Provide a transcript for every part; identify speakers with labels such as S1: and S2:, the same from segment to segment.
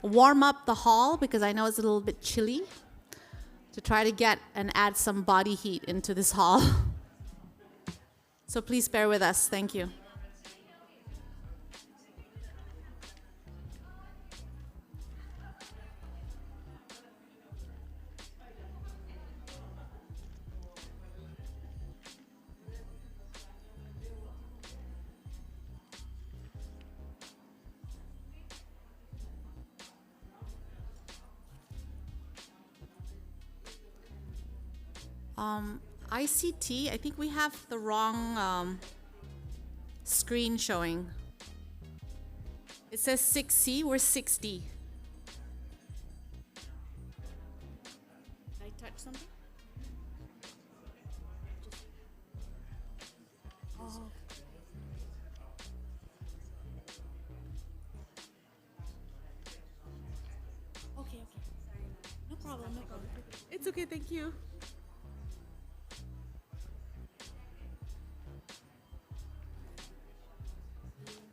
S1: warm up the hall because I know it's a little bit chilly, to try to get and add some body heat into this hall. So please bear with us. Thank you. ICT, I think we have the wrong screen showing. It says 6C, we're 6D. Did I touch something? Oh. Okay. No problem. It's okay, thank you.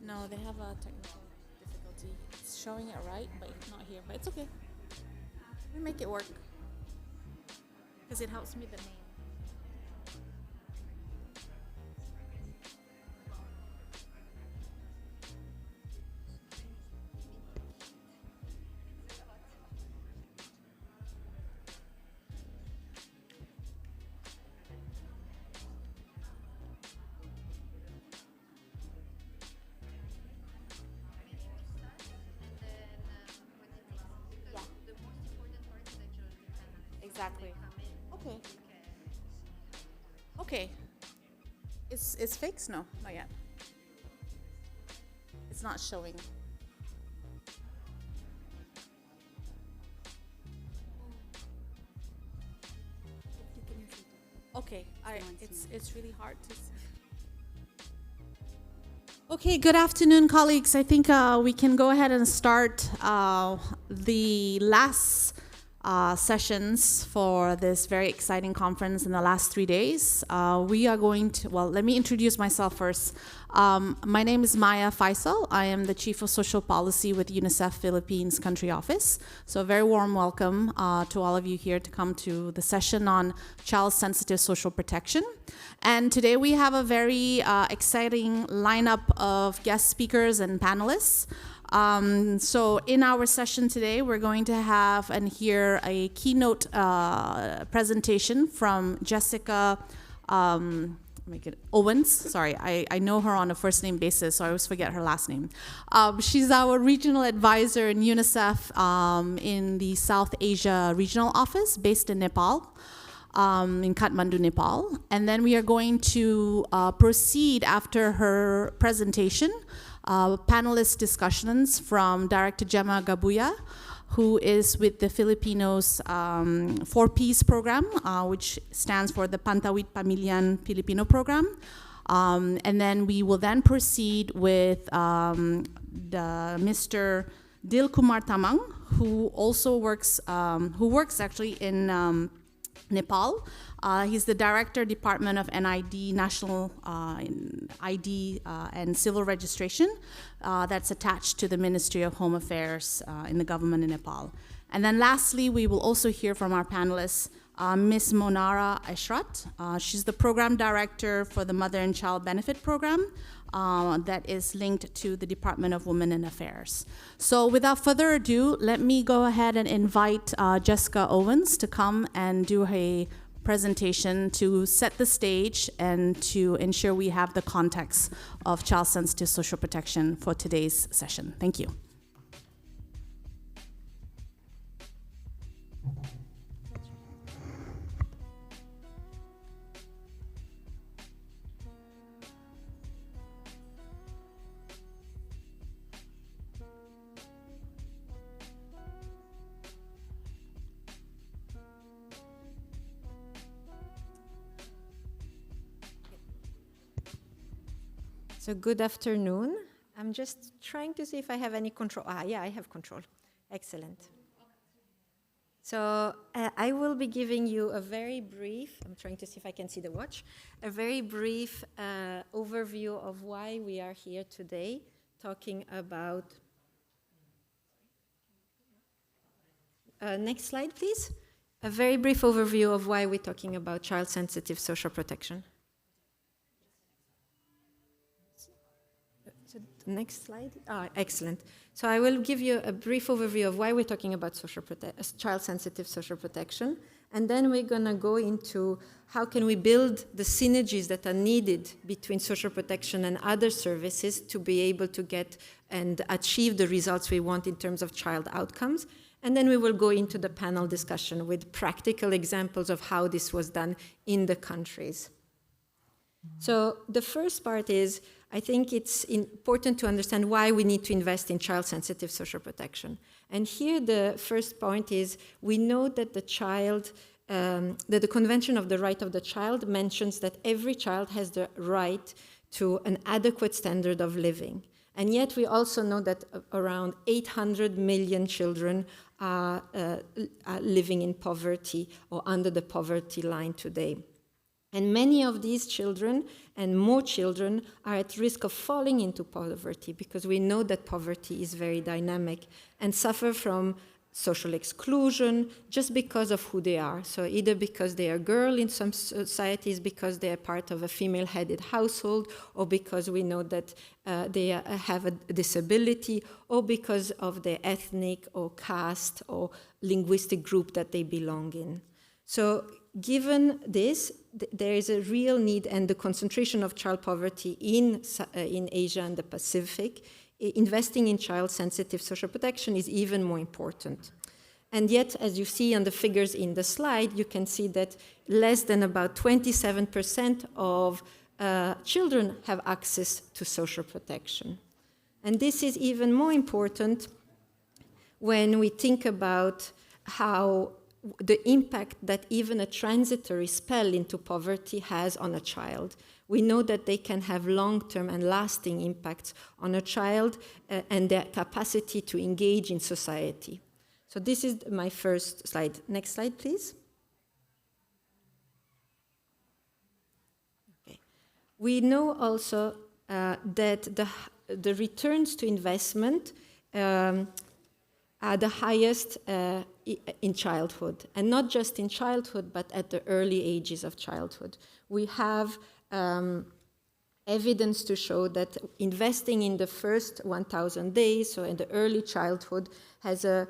S1: No, they have a technical difficulty. It's showing it right, but it's not here. But it's okay. We make it work. Because it helps me the name. Exactly. Okay. Okay. It's fixed? No, not yet. It's not showing. Okay. It's really hard to see. Okay, good afternoon, colleagues. I think we can go ahead and start the last sessions for this very exciting conference in the last 3 days. We are going to, well, let me introduce myself first. My name is Maya Faisal. I am the Chief of Social Policy with UNICEF Philippines Country Office. So a very warm welcome to all of you here to come to the session on child-sensitive social protection. And today we have a very exciting lineup of guest speakers and panelists. So in our session today, we're going to have and hear a keynote presentation from Jessica Owens. Sorry, I know her on a first name basis, so I always forget her last name. She's our regional advisor in UNICEF in the South Asia Regional Office based in Nepal. In Kathmandu, Nepal. And then we are going to proceed after her presentation, panelist discussions from Director Gemma Gabuya, who is with the Filipinos 4Ps program, which stands for the Pantawid Pamilyan Filipino program. And then we will then proceed with the Mr. Dil Kumar Tamang, who also works actually in Nepal. He's the Director, Department of NID, National ID and Civil Registration that's attached to the Ministry of Home Affairs in the government in Nepal. And then lastly, we will also hear from our panelists, Ms. Monara Ashrat. She's the Program Director for the Mother and Child Benefit Program that is linked to the Department of Women and Affairs. So without further ado, let me go ahead and invite Jessica Owens to come and do a presentation to set the stage and to ensure we have the context of child-sensitive social protection for today's session. Thank you.
S2: So good afternoon. I'm just trying to see if I have any control. Yeah, I have control. Excellent. So I will be giving you a very brief, I'm trying to see if I can see the watch, a very brief overview of why we are here today talking about, Next slide, please. A very brief overview of why we're talking about child-sensitive social protection. So the next slide. Excellent. So I will give you a brief overview of why we're talking about child-sensitive social protection, and then we're going to go into how can we build the synergies that are needed between social protection and other services to be able to get and achieve the results we want in terms of child outcomes. And then we will go into the panel discussion with practical examples of how this was done in the countries. So the first part is, I think it's important to understand why we need to invest in child-sensitive social protection. And here the first point is, we know that that the Convention of the Right of the Child mentions that every child has the right to an adequate standard of living. And yet we also know that around 800 million children are living in poverty or under the poverty line today. And many of these children, and more children, are at risk of falling into poverty because we know that poverty is very dynamic and suffer from social exclusion just because of who they are. So either because they are a girl in some societies, because they are part of a female-headed household, or because we know that they have a disability, or because of their ethnic or caste or linguistic group that they belong in. So given this, there is a real need, and the concentration of child poverty in Asia and the Pacific, investing in child-sensitive social protection is even more important. And yet, as you see on the figures in the slide, you can see that less than about 27% of children have access to social protection. And this is even more important when we think about how the impact that even a transitory spell into poverty has on a child. We know that they can have long-term and lasting impacts on a child and their capacity to engage in society. So this is my first slide. Next slide, please. Okay. We know also that the returns to investment are the highest in childhood, and not just in childhood, but at the early ages of childhood. We have evidence to show that investing in the first 1,000 days, so in the early childhood, has a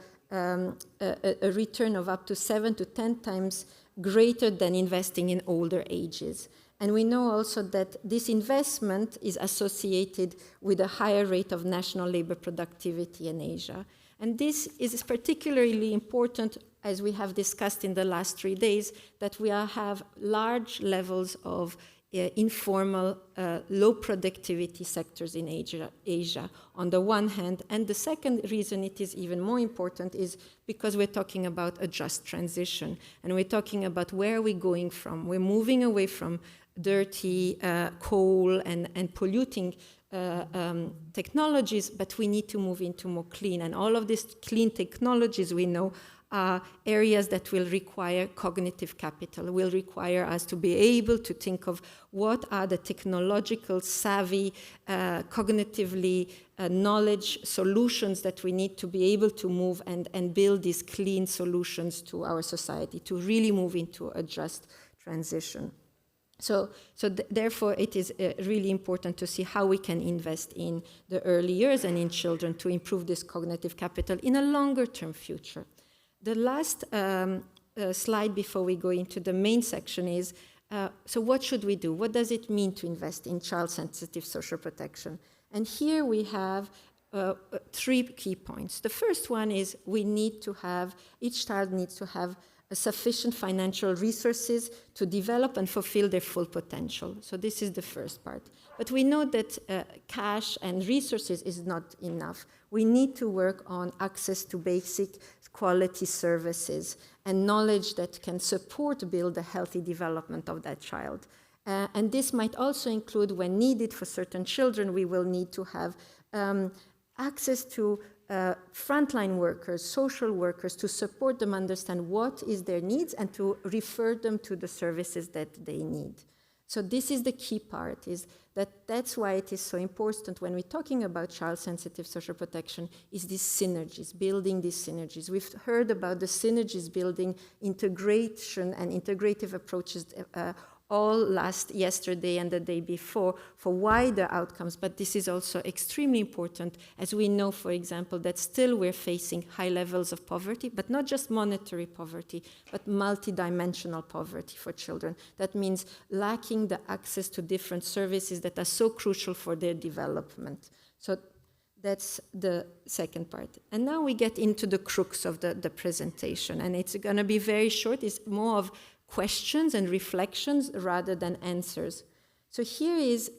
S2: return of up to 7 to 10 times greater than investing in older ages. And we know also that this investment is associated with a higher rate of national labor productivity in Asia. And this is particularly important, as we have discussed in the last 3 days, that we have large levels of informal, low productivity sectors in Asia on the one hand. And the second reason it is even more important is because we're talking about a just transition. And we're talking about where are we going from. We're moving away from dirty coal and polluting technologies, but we need to move into more clean. And all of these clean technologies, we know, are areas that will require cognitive capital, will require us to be able to think of what are the technological savvy, cognitively knowledge solutions that we need to be able to move and build these clean solutions to our society, to really move into a just transition. So therefore, it is really important to see how we can invest in the early years and in children to improve this cognitive capital in a longer-term future. The last slide before we go into the main section is, so what should we do? What does it mean to invest in child-sensitive social protection? And here we have 3 key points. The first one is each child needs to have sufficient financial resources to develop and fulfill their full potential. So this is the first part. But we know that cash and resources is not enough. We need to work on access to basic quality services and knowledge that can build the healthy development of that child. And this might also include, when needed for certain children, we will need to have access to frontline workers, social workers, to support them understand what is their needs and to refer them to the services that they need. So this is the key part, is that's why it is so important when we're talking about child-sensitive social protection, is these synergies, building these synergies. We've heard about the synergies building, integration and integrative approaches all yesterday and the day before for wider outcomes, but this is also extremely important, as we know, for example, that still we're facing high levels of poverty, but not just monetary poverty, but multidimensional poverty for children. That means lacking the access to different services that are so crucial for their development. So that's the second part. And now we get into the crux of the presentation, and it's going to be very short. It's more of questions and reflections rather than answers. So here is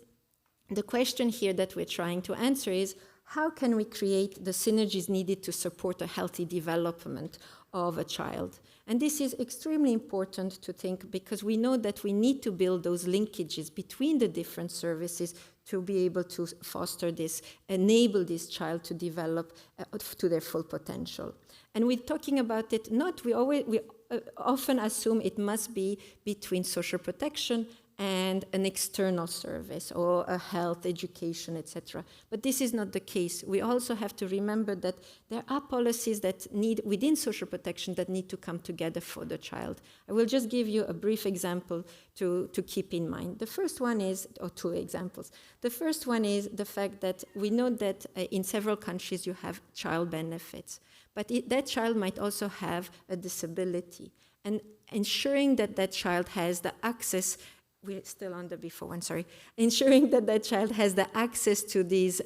S2: the question here that we're trying to answer is, how can we create the synergies needed to support a healthy development of a child? And this is extremely important to think, because we know that we need to build those linkages between the different services to be able to foster this, enable this child to develop to their full potential. And we're talking about it, we often assume it must be between social protection and an external service or a health, education, etc. But this is not the case. We also have to remember that there are policies that need, within social protection, that need to come together for the child. I will just give you a brief example to keep in mind. The first one is, or two examples. The first one is the fact that we know that in several countries you have child benefits, but that child might also have a disability. And ensuring that that child has the access, we're still on the before one, sorry. Ensuring that that child has the access to these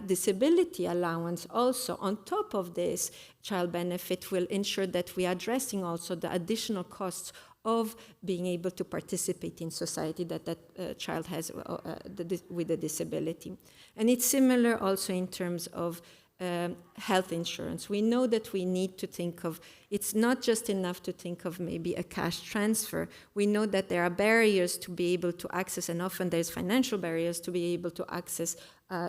S2: disability allowance also on top of this child benefit will ensure that we are addressing also the additional costs of being able to participate in society that child has with a disability. And it's similar also in terms of health insurance. We know that we need to think of, it's not just enough to think of maybe a cash transfer. We know that there are barriers to be able to access, and often there's financial barriers to be able to access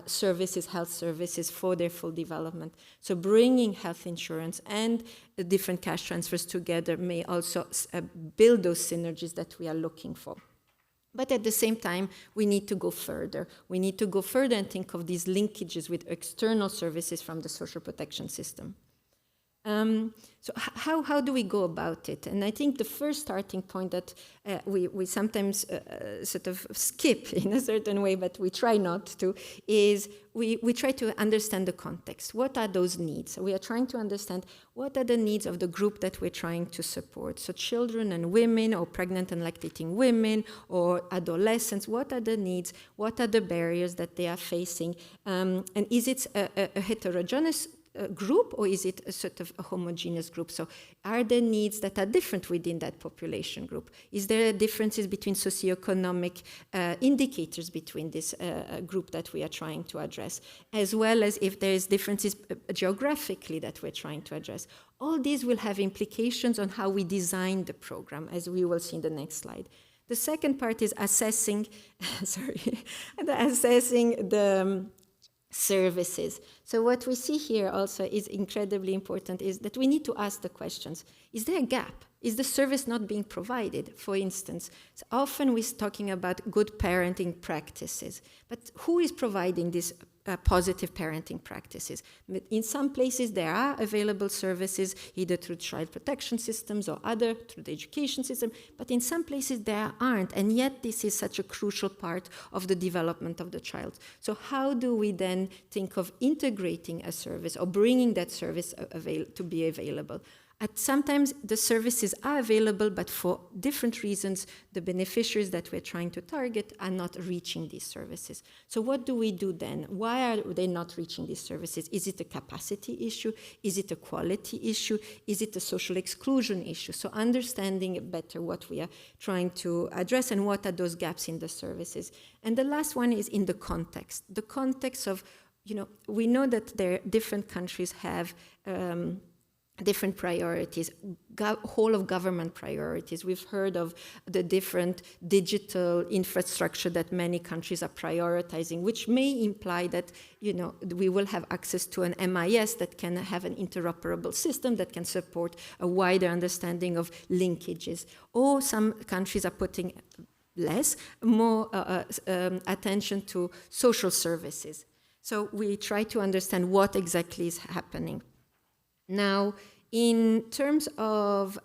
S2: services, health services for their full development. So bringing health insurance and the different cash transfers together may also build those synergies that we are looking for. But at the same time, we need to go further. We need to go further and think of these linkages with external services from the social protection system. So how do we go about it? And I think the first starting point that we sometimes sort of skip in a certain way, but we try not to, is we try to understand the context. What are those needs? We are trying to understand what are the needs of the group that we're trying to support. So children and women, or pregnant and lactating women, or adolescents, what are the needs? What are the barriers that they are facing? And is it a heterogeneous group, or is it a sort of a homogeneous group? So are there needs that are different within that population group? Is there differences between socioeconomic indicators between this group that we are trying to address, as well as if there is differences geographically that we're trying to address? All these will have implications on how we design the program, as we will see in the next slide. The second part is assessing, assessing the services. So what we see here also is incredibly important, is that we need to ask the questions. Is there a gap? Is the service not being provided? For instance, so often we're talking about good parenting practices, but who is providing these positive parenting practices? In some places there are available services, either through child protection systems or other, through the education system, but in some places there aren't, and yet this is such a crucial part of the development of the child. So how do we then think of integrating a service or bringing that service to be available? Sometimes the services are available, but for different reasons, the beneficiaries that we're trying to target are not reaching these services. So what do we do then? Why are they not reaching these services? Is it a capacity issue? Is it a quality issue? Is it a social exclusion issue? So understanding better what we are trying to address and what are those gaps in the services. And the last one is in the context. The context of, we know that different countries have different priorities, whole of government priorities. We've heard of the different digital infrastructure that many countries are prioritizing, which may imply that, we will have access to an MIS that can have an interoperable system that can support a wider understanding of linkages. Or some countries are putting less, more attention to social services. So we try to understand what exactly is happening. Now, in terms of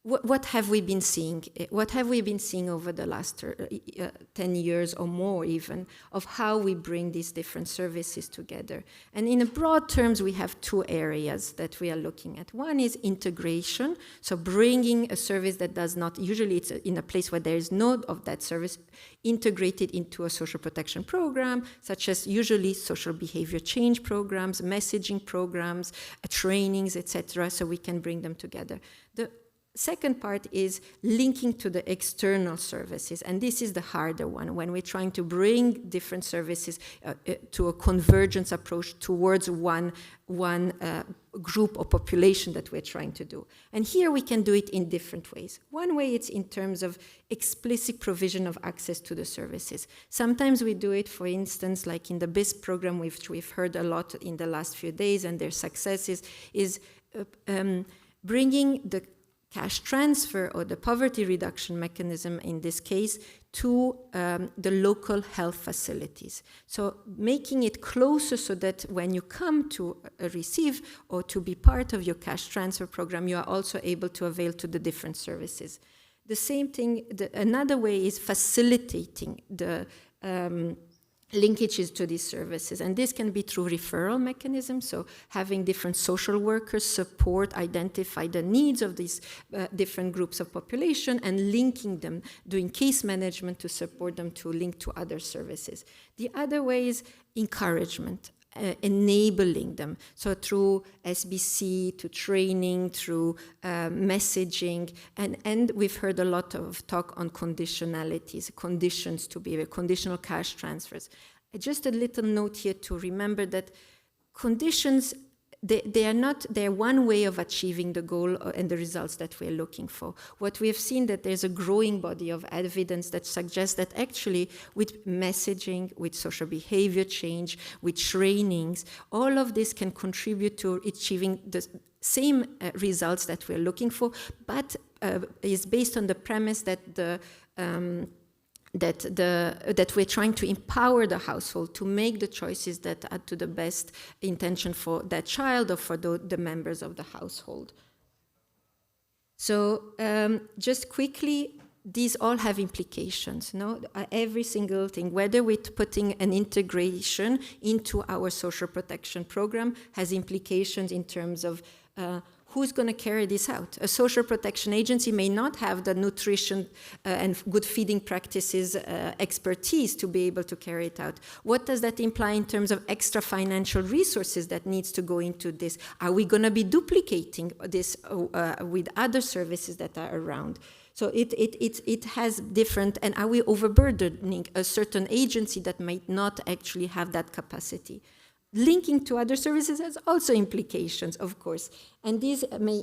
S2: what have we been seeing? What have we been seeing over the last 10 years or more even of how we bring these different services together? And in broad terms, we have two areas that we are looking at. One is integration, so bringing a service that does not, usually it's in a place where there is no of that service, integrated into a social protection program, such as usually social behavior change programs, messaging programs, trainings, etc., so we can bring them together. The second part is linking to the external services, and this is the harder one, when we're trying to bring different services to a convergence approach towards one group or population that we're trying to do. And here we can do it in different ways. One way it's in terms of explicit provision of access to the services. Sometimes we do it, for instance, like in the BIS program, which we've heard a lot in the last few days, and their successes is bringing the cash transfer or the poverty reduction mechanism in this case to the local health facilities. So making it closer so that when you come to receive or to be part of your cash transfer program, you are also able to avail to the different services. The same thing, another way is facilitating the linkages to these services, and this can be through referral mechanisms, so having different social workers support, identify the needs of these different groups of population and linking them, doing case management to support them to link to other services. The other way is encouragement, enabling them, so through SBC, to training, through messaging, and we've heard a lot of talk on conditionalities, conditions to be conditional cash transfers. Just a little note here to remember that conditions, they're one way of achieving the goal and the results that we're looking for. What we have seen that there's a growing body of evidence that suggests that actually with messaging, with social behavior change, with trainings, all of this can contribute to achieving the same results that we're looking for, but is based on the premise that that we're trying to empower the household to make the choices that are to the best intention for that child or for the members of the household. So just quickly, these all have implications, no? Every single thing, whether we're putting an integration into our social protection program, has implications in terms of who's going to carry this out? A social protection agency may not have the nutrition and good feeding practices expertise to be able to carry it out. What does that imply in terms of extra financial resources that needs to go into this? Are we going to be duplicating this with other services that are around? So it has different, and are we overburdening a certain agency that might not actually have that capacity? Linking to other services has also implications, of course, and these may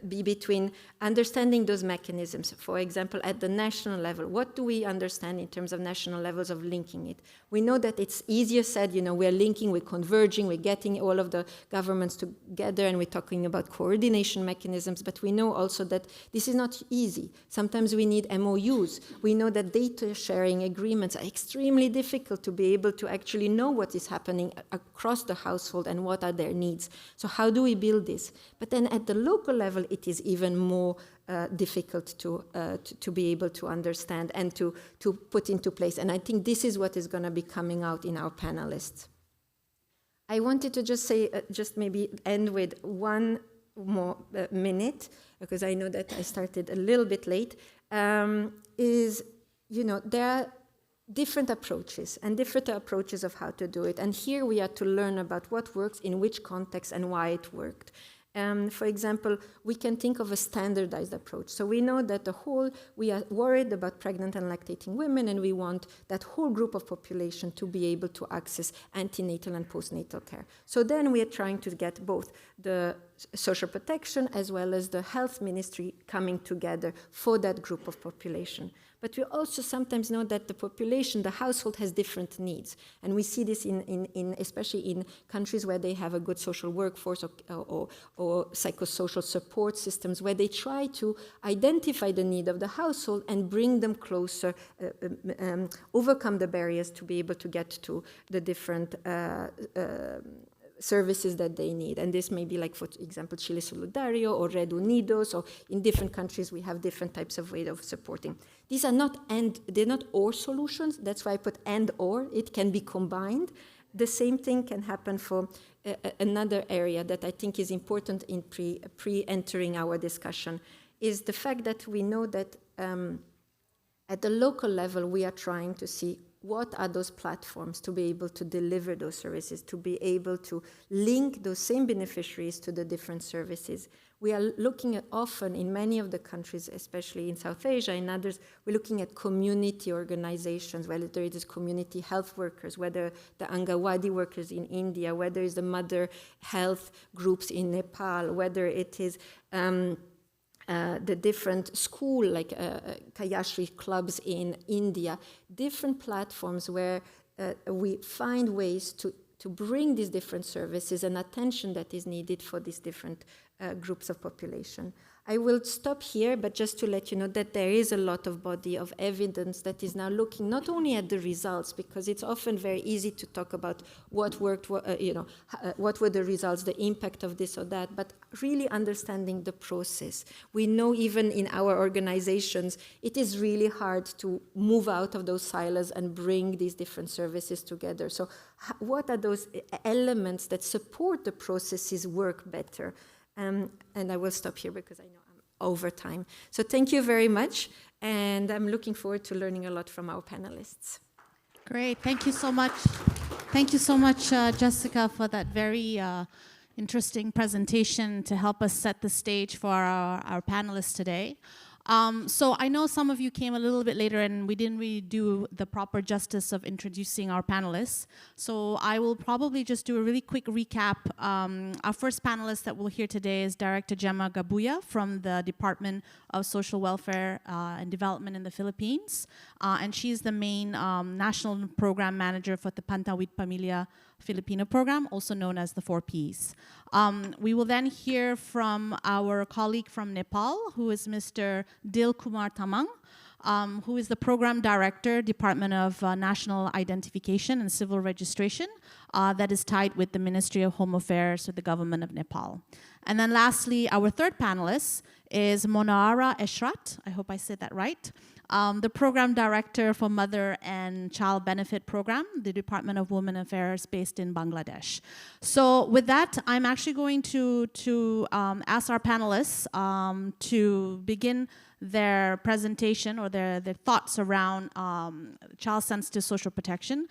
S2: be between understanding those mechanisms. For example, at the national level, what do we understand in terms of national levels of linking it? We know that it's easier said, we're linking, we're converging, we're getting all of the governments together, and we're talking about coordination mechanisms, but we know also that this is not easy. Sometimes we need MOUs. We know that data sharing agreements are extremely difficult to be able to actually know what is happening across the household and what are their needs. So how do we build this? But then at the local level, it is even more difficult to be able to understand and to put into place. And I think this is what is going to be coming out in our panelists. I wanted to just say, just maybe end with one more minute, because I know that I started a little bit late, there are different approaches of how to do it. And here we are to learn about what works in which context and why it worked. For example, we can think of a standardized approach. So we know that we are worried about pregnant and lactating women, and we want that whole group of population to be able to access antenatal and postnatal care. So then we are trying to get both the social protection as well as the health ministry coming together for that group of population. but we also sometimes know that the population, the household, has different needs. And we see this especially in countries where they have a good social workforce or psychosocial support systems, where they try to identify the need of the household and bring them closer, overcome the barriers to be able to get to the different services that they need. And this may be like, for example, Chile Solidario or Red Unidos, or in different countries we have different types of ways of supporting. These are not they're not or solutions. That's why I put and or. It can be combined. The same thing can happen for another area that I think is important in pre-entering our discussion, is the fact that we know that at the local level we are trying to see what are those platforms to be able to deliver those services, to be able to link those same beneficiaries to the different services. We are looking at often in many of the countries, especially in South Asia and others, we're looking at community organizations, whether it is community health workers, whether the Angawadi workers in India, whether it's the mother health groups in Nepal, whether it is the different school, like Kayashri clubs in India, different platforms where we find ways to bring these different services and attention that is needed for these different groups of population. I will stop here, but just to let you know that there is a lot of body of evidence that is now looking not only at the results, because it's often very easy to talk about what worked, what were the results, the impact of this or that, but really understanding the process. We know even in our organizations, it is really hard to move out of those silos and bring these different services together. So what are those elements that support the processes work better? And I will stop here because I know I'm over time. So thank you very much, and I'm looking forward to learning a lot from our panelists.
S1: Great, thank you so much. Thank you so much, Jessica, for that very interesting presentation to help us set the stage for our panelists today. So I know some of you came a little bit later and we didn't really do the proper justice of introducing our panelists. So I will probably just do a really quick recap. Our first panelist that we'll hear today is Director Gemma Gabuya from the Department of Social Welfare and Development in the Philippines. And she's the main national program manager for the Pantawid Pamilya Filipino program, also known as the 4Ps. We will then hear from our colleague from Nepal, who is Mr. Dil Kumar Tamang, who is the Program Director, Department of National Identification and Civil Registration, that is tied with the Ministry of Home Affairs with the government of Nepal. And then lastly, our third panelist is Monara Eshrat, I hope I said that right, the Program Director for Mother and Child Benefit Program, the Department of Women Affairs based in Bangladesh. So with that, I'm actually going to ask our panelists to begin their presentation or their thoughts around child-sensitive social protection,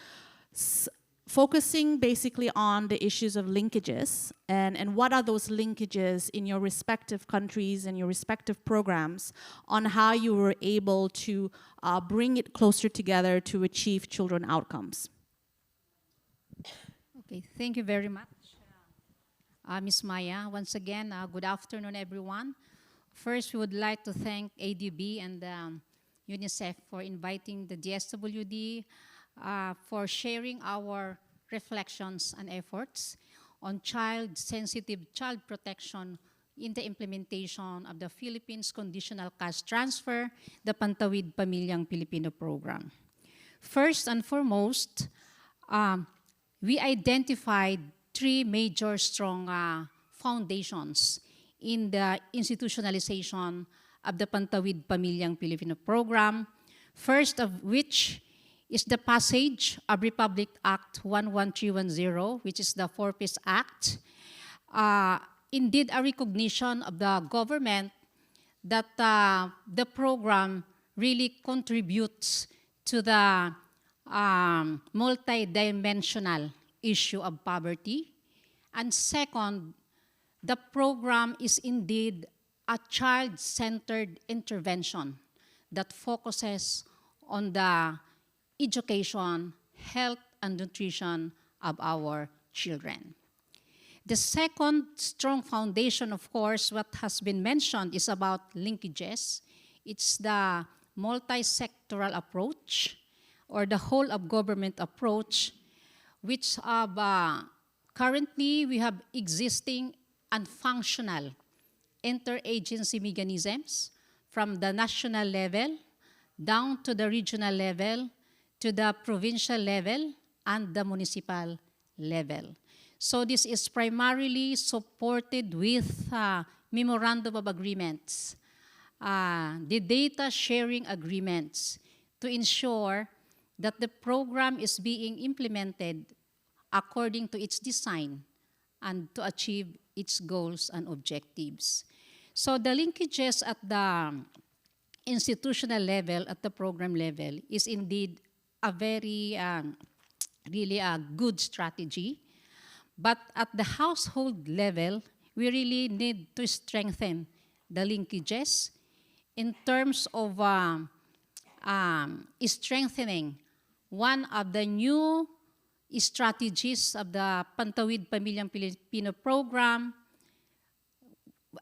S1: focusing basically on the issues of linkages and what are those linkages in your respective countries and your respective programs on how you were able to bring it closer together to achieve children outcomes.
S3: Okay, thank you very much, Ms. Maya. Once again, good afternoon, everyone. First, we would like to thank ADB and UNICEF for inviting the DSWD for sharing our reflections and efforts on child-sensitive child protection in the implementation of the Philippines Conditional Cash Transfer, the Pantawid Pamilyang Pilipino program. First and foremost, we identified three major strong foundations in the institutionalization of the Pantawid Pamilyang Pilipino program, first of which is the passage of Republic Act 11310, which is the 4Ps Act. Indeed, a recognition of the government that the program really contributes to the multidimensional issue of poverty. And second, the program is indeed a child-centered intervention that focuses on the education, health, and nutrition of our children. The second strong foundation, of course, what has been mentioned is about linkages. It's the multi-sectoral approach or the whole of government approach, which currently we have existing and functional interagency mechanisms from the national level down to the regional level, to the provincial level, and the municipal level. So this is primarily supported with memorandum of agreements, the data sharing agreements, to ensure that the program is being implemented according to its design and to achieve its goals and objectives. So the linkages at the institutional level, at the program level, is indeed a very, really a good strategy. But at the household level, we really need to strengthen the linkages in terms of strengthening one of the new strategies of the Pantawid Pamilyang Pilipino program.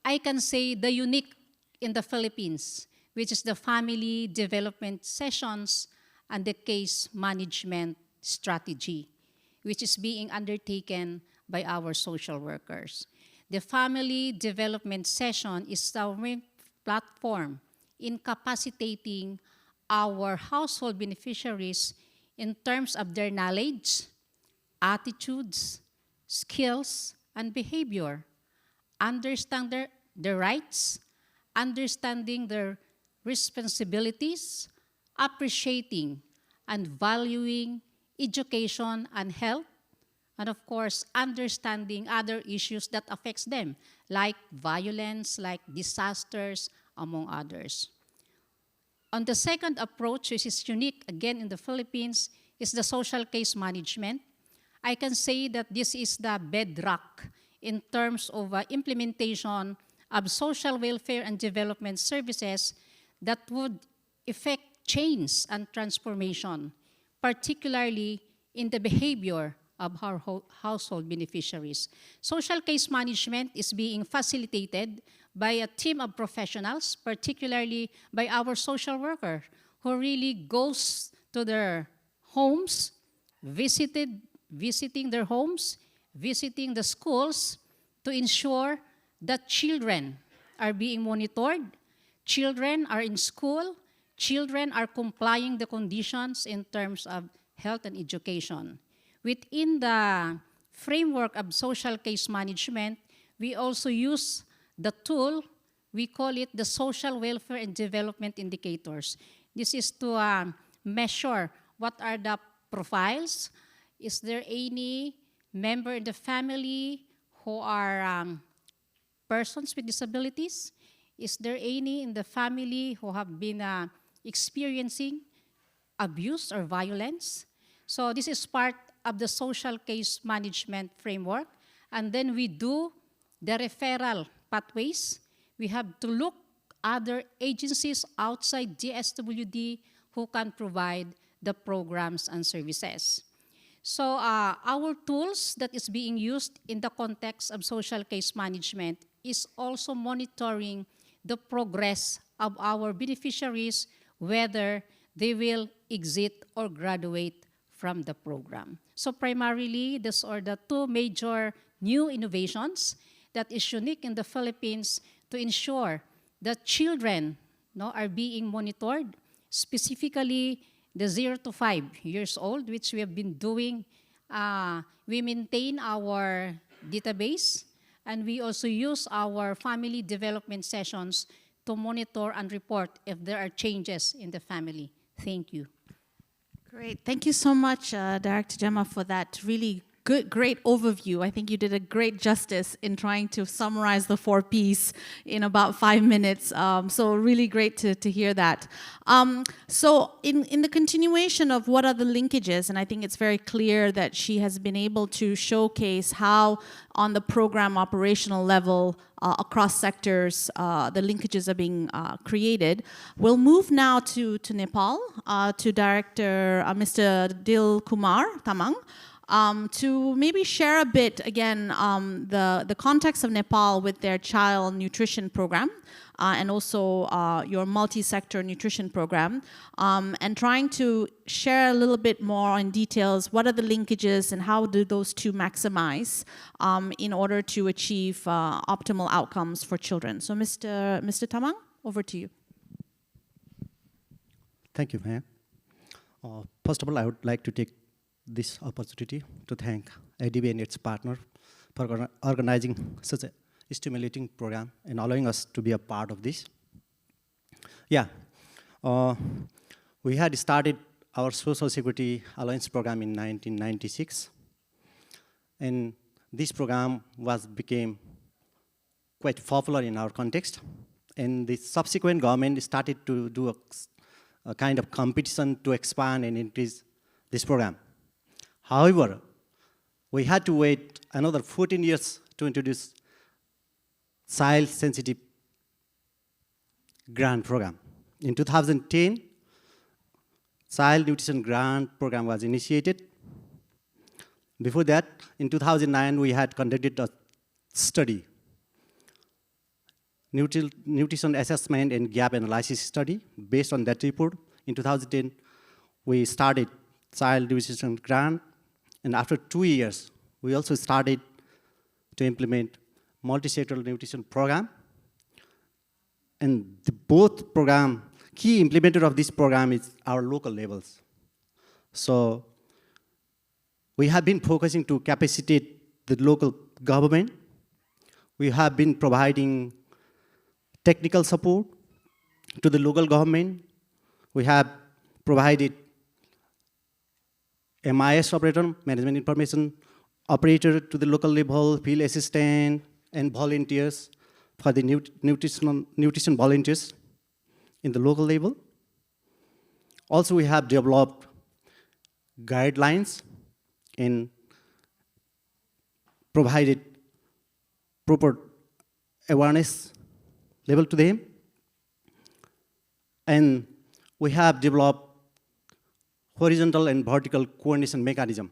S3: I can say the unique in the Philippines, which is the family development sessions and the case management strategy, which is being undertaken by our social workers. The family development session is our main platform in capacitating our household beneficiaries in terms of their knowledge, attitudes, skills, and behavior, understand their rights, understanding their responsibilities, appreciating and valuing education and health, and of course, understanding other issues that affects them, like violence, like disasters, among others. On the second approach, which is unique again in the Philippines, is the social case management. I can say that this is the bedrock in terms of implementation of social welfare and development services that would effect change and transformation, particularly in the behavior of our household beneficiaries. Social case management is being facilitated by a team of professionals, particularly by our social worker, who really goes to their homes, visiting their homes, visiting the schools to ensure that children are being monitored, children are in school, children are complying the conditions in terms of health and education. Within the framework of social case management, we also use the tool, we call it the social welfare and development indicators. This is to measure what are the profiles. Is there any member in the family who are persons with disabilities? Is there any in the family who have been experiencing abuse or violence? So this is part of the social case management framework. And then we do the referral pathways. We have to look other agencies outside DSWD who can provide the programs and services. So our tools that is being used in the context of social case management is also monitoring the progress of our beneficiaries, whether they will exit or graduate from the program. So primarily, these are the two major new innovations that is unique in the Philippines to ensure that children are being monitored, specifically the 0 to 5 years old, which we have been doing. We maintain our database, and we also use our family development sessions to monitor and report if there are changes in the family. Thank you.
S1: Great. Thank you so much, Director Gemma, for that really great overview. I think you did a great justice in trying to summarize the 4 Ps in about 5 minutes. So really great to hear that. So in the continuation of what are the linkages, and I think it's very clear that she has been able to showcase how on the program operational level across sectors, the linkages are being created. We'll move now to Nepal, to Director Mr. Dil Kumar Tamang. to maybe share a bit, again, the context of Nepal with their child nutrition program, and also your multi-sector nutrition program, and trying to share a little bit more in details, what are the linkages and how do those two maximize in order to achieve optimal outcomes for children. So Mr. Tamang, over to you.
S4: Thank you, Maya. First of all, I would like to take this opportunity to thank ADB and its partner for organizing such a stimulating program and allowing us to be a part of this. Yeah, we had started our Social Security Alliance program in 1996, and this program became quite popular in our context, and the subsequent government started to do a kind of competition to expand and increase this program. However, we had to wait another 14 years to introduce child-sensitive grant program. In 2010, Child Nutrition Grant Program was initiated. Before that, in 2009, we had conducted a study, Nutrition Assessment and Gap Analysis Study. Based on that report, in 2010, we started Child Nutrition Grant, and after 2 years, we also started to implement multi-sectoral nutrition program. And both program, key implementer of this program is our local levels. So we have been focusing to capacitate the local government. We have been providing technical support to the local government. We have provided MIS operator, management information operator, to the local level, field assistant, and volunteers for the nutrition volunteers in the local level. Also, we have developed guidelines and provided proper awareness level to them. And we have developed horizontal and vertical coordination mechanism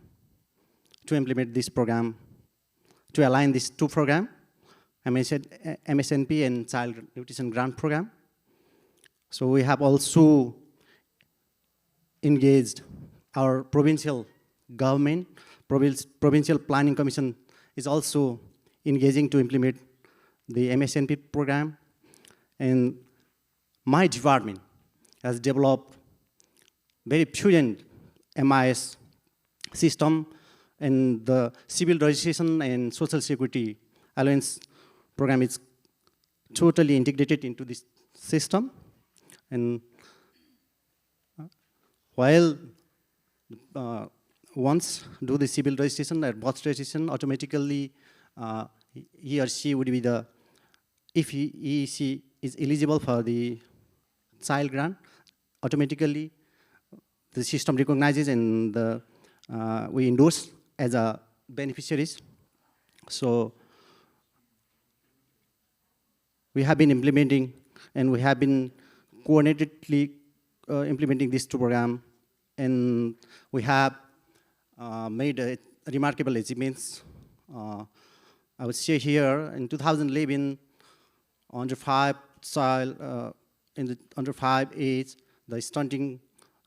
S4: to implement this program, to align these two programs, MSNP and Child Nutrition Grant Program. So we have also engaged our provincial government. Provincial Planning Commission is also engaging to implement the MSNP program. And my department has developed very prudent MIS system, and the Civil Registration and Social Security Alliance program is totally integrated into this system. And while once do the civil registration or birth registration, automatically he or she would be if she is eligible for the child grant, automatically the system recognizes and we endorse as a beneficiaries. So we have been implementing, and we have been coordinatedly implementing this program, and we have made remarkable achievements. I would say here in 2011, under 5 child in the under 5 age, the stunting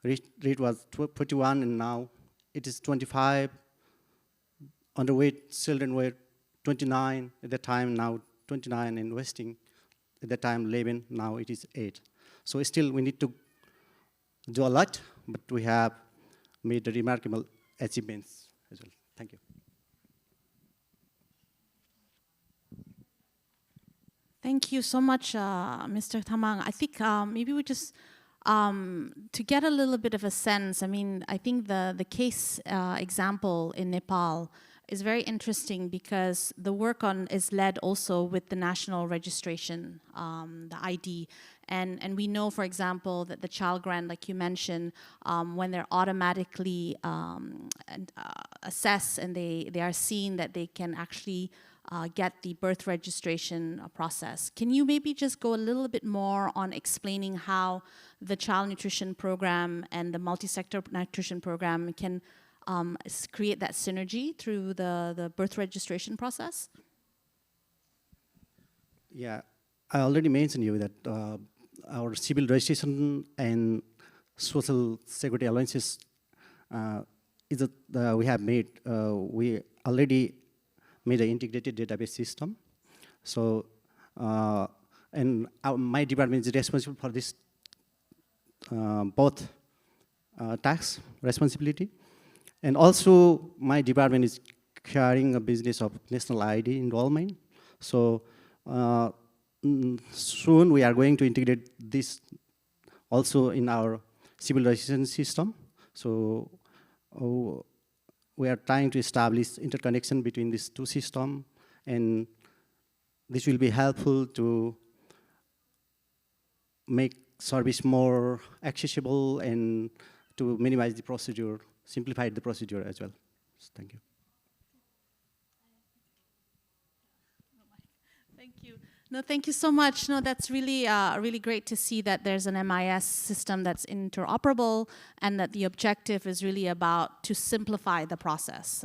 S4: rate was 41, and now it is 25. Underweight children were 29 at that time, now 29, and wasting at that time 11, now it is 8. So still we need to do a lot, but we have made remarkable achievements as well. Thank you.
S1: Thank you so much, Mr. Tamang. I think maybe we just, to get a little bit of a sense, I mean, I think the case example in Nepal is very interesting because the work is led also with the national registration, the ID. And we know, for example, that the child grant, like you mentioned, when they're automatically assessed and they are seen that they can actually get the birth registration process. Can you maybe just go a little bit more on explaining how the child nutrition program and the multi-sector nutrition program can create that synergy through the birth registration process?
S4: Yeah, I already mentioned you that our civil registration and social security allowances we have made. We already made an integrated database system. So, my department is responsible for this both tax responsibility, and also my department is carrying a business of national ID enrollment. So soon we are going to integrate this also in our civil registration system. So we are trying to establish interconnection between these two systems, and this will be helpful to make service more accessible and to minimize the procedure, simplify the procedure as well. Thank you.
S1: Thank you. No, thank you so much. No, that's really, really great to see that there's an MIS system that's interoperable and that the objective is really about to simplify the process.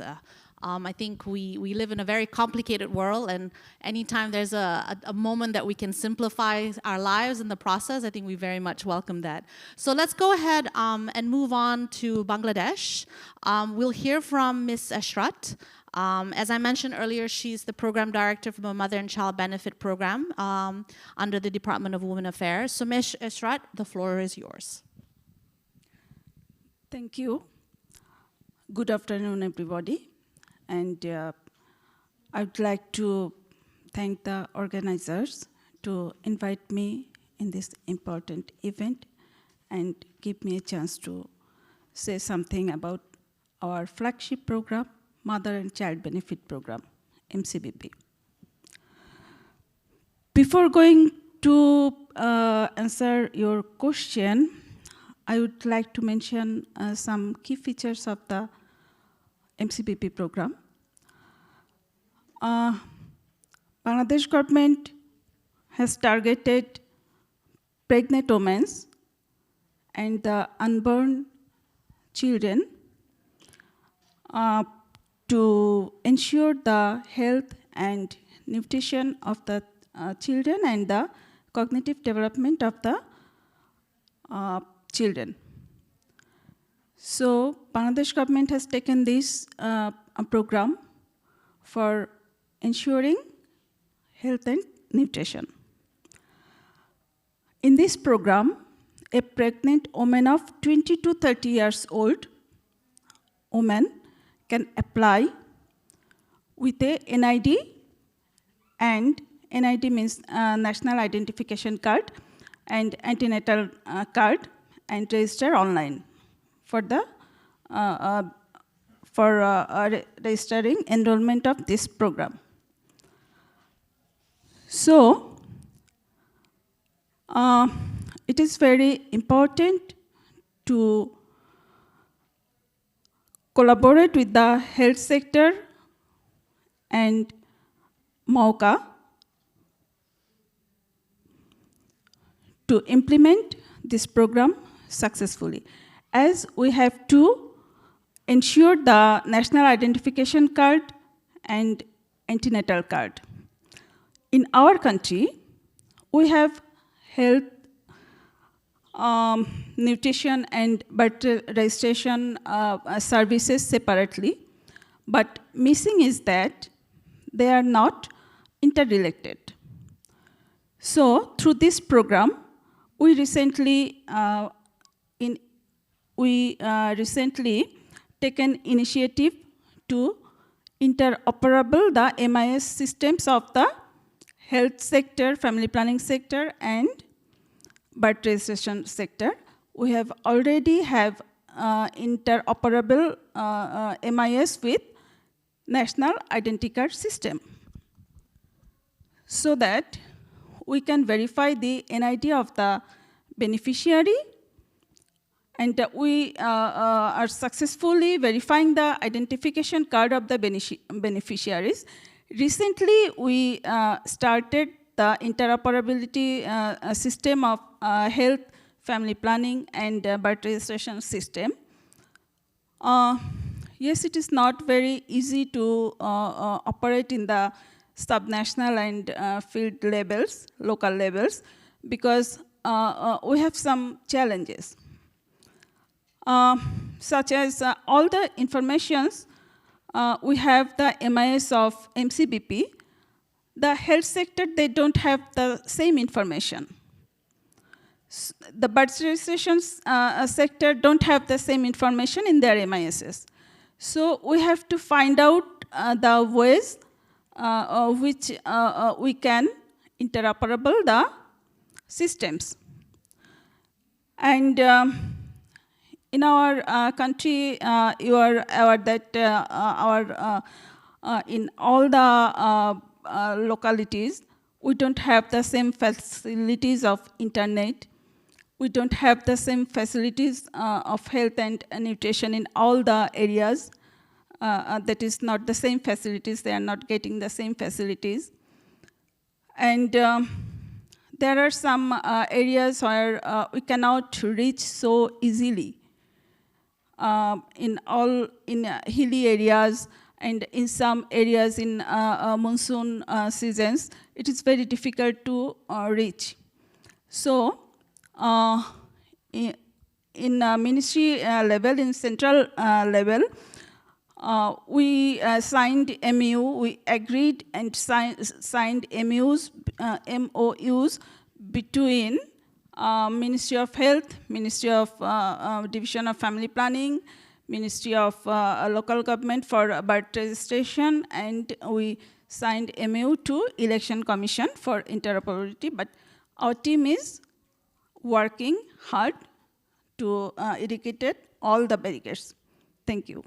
S1: I think we live in a very complicated world, and anytime there's a moment that we can simplify our lives in the process, I think we very much welcome that. So let's go ahead and move on to Bangladesh. We'll hear from Ms. Ashrat. As I mentioned earlier, she's the program director for the Mother and Child Benefit Program under the Department of Women Affairs. So Ms. Ashrat, the floor is yours.
S5: Thank you. Good afternoon, everybody. And I would like to thank the organizers to invite me in this important event and give me a chance to say something about our flagship program, Mother and Child Benefit Program, MCBP. Before going to answer your question, I would like to mention some key features of the MCBP program. Bangladesh government has targeted pregnant women and the unborn children to ensure the health and nutrition of the children and the cognitive development of the children. So Bangladesh government has taken this program for ensuring health and nutrition. In this program, a pregnant woman of 20 to 30 years old woman can apply with a NID, and NID means National Identification Card, and antenatal card, and register online for the registering enrollment of this program. So it is very important to collaborate with the health sector and MOCA to implement this program successfully, as we have to ensure the national identification card and antenatal card. In our country, we have health, nutrition and birth registration services separately, but missing is that they are not interrelated. So through this program, we recently taken initiative to interoperable the MIS systems of the health sector, family planning sector, and birth registration sector. We have already have interoperable MIS with National Identity Card system, so that we can verify the NID of the beneficiary, and we are successfully verifying the identification card of the beneficiaries. Recently, we started the interoperability system of health, family planning, and birth registration system. yes, it is not very easy to operate in the subnational and field levels, local levels, because we have some challenges. Such as all the informations, we have the MIS of MCBP. The health sector, they don't have the same information. The birth registration sector don't have the same information in their MISs. So we have to find out the ways which we can interoperable the systems. And in our country, you are aware that in all the localities, we don't have the same facilities of internet. We don't have the same facilities of health and nutrition in all the areas. That is not the same facilities. They are not getting the same facilities. And there are some areas where we cannot reach so easily. In hilly areas and in some areas in monsoon seasons, it is very difficult to reach. So in ministry level, in central level, we signed MOU, we agreed and signed MOUs between Ministry of Health, Ministry of Division of Family Planning, Ministry of Local Government for birth registration, and we signed MOU to Election Commission for interoperability. But our team is working hard to eradicate all the barriers. Thank you.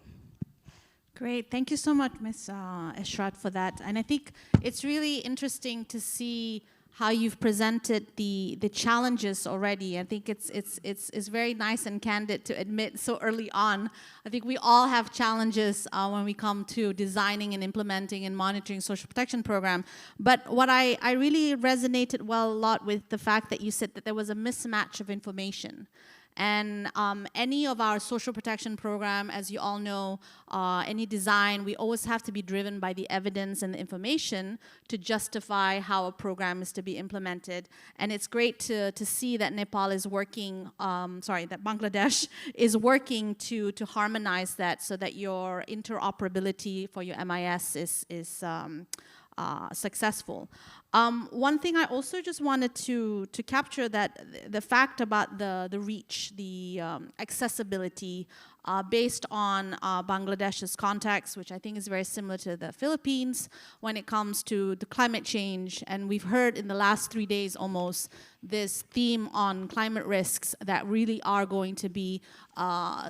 S1: Great. Thank you so much, Ms. Eshrat, for that. And I think it's really interesting to see how you've presented the challenges already. I think it's very nice and candid to admit so early on. I think we all have challenges when we come to designing and implementing and monitoring social protection program. But what I really resonated a lot with the fact that you said that there was a mismatch of information. And any of our social protection program, as you all know, any design, we always have to be driven by the evidence and the information to justify how a program is to be implemented. And it's great to see that Nepal is working, that Bangladesh is working to harmonize that so that your interoperability for your MIS is successful. One thing I also just wanted to capture that the fact about the reach, the accessibility based on Bangladesh's context, which I think is very similar to the Philippines when it comes to the climate change. And we've heard in the last 3 days almost this theme on climate risks that really are going to be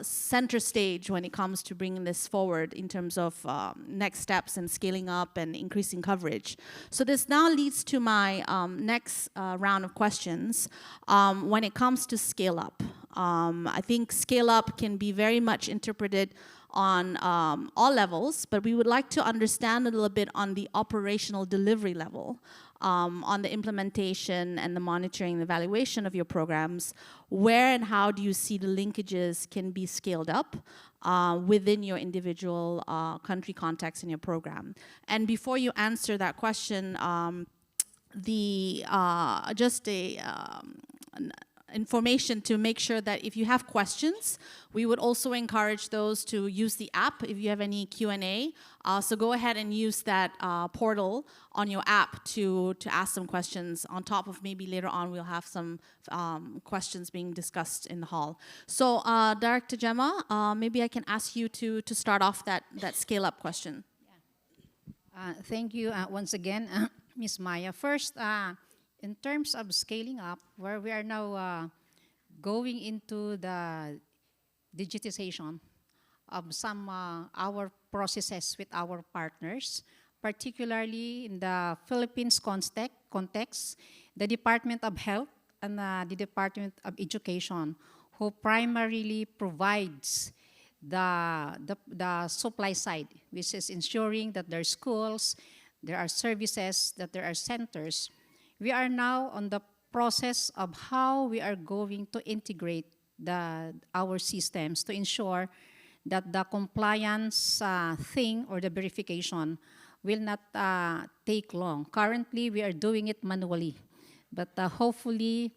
S1: center stage when it comes to bringing this forward in terms of next steps and scaling up and increasing coverage. So this now leads to my next round of questions when it comes to scale up. I think scale up can be very much interpreted on all levels, but we would like to understand a little bit on the operational delivery level, on the implementation and the monitoring and evaluation of your programs. Where and how do you see the linkages can be scaled up within your individual country context in your program? And before you answer that question, information to make sure that if you have questions, we would also encourage those to use the app if you have any Q&A. So go ahead and use that portal on your app to ask some questions. On top of maybe later on we'll have some questions being discussed in the hall. So Director Gemma, maybe I can ask you to start off that scale-up question.
S3: Thank you once again, Ms. Maya. First, in terms of scaling up, where we are now going into the digitization of some our processes with our partners, particularly in the Philippines context, the Department of Health and the Department of Education, who primarily provides the supply side, which is ensuring that there are schools, there are services, that there are centers. We are now on the process of how we are going to integrate our systems to ensure that the compliance thing or the verification will not take long. Currently, we are doing it manually, but hopefully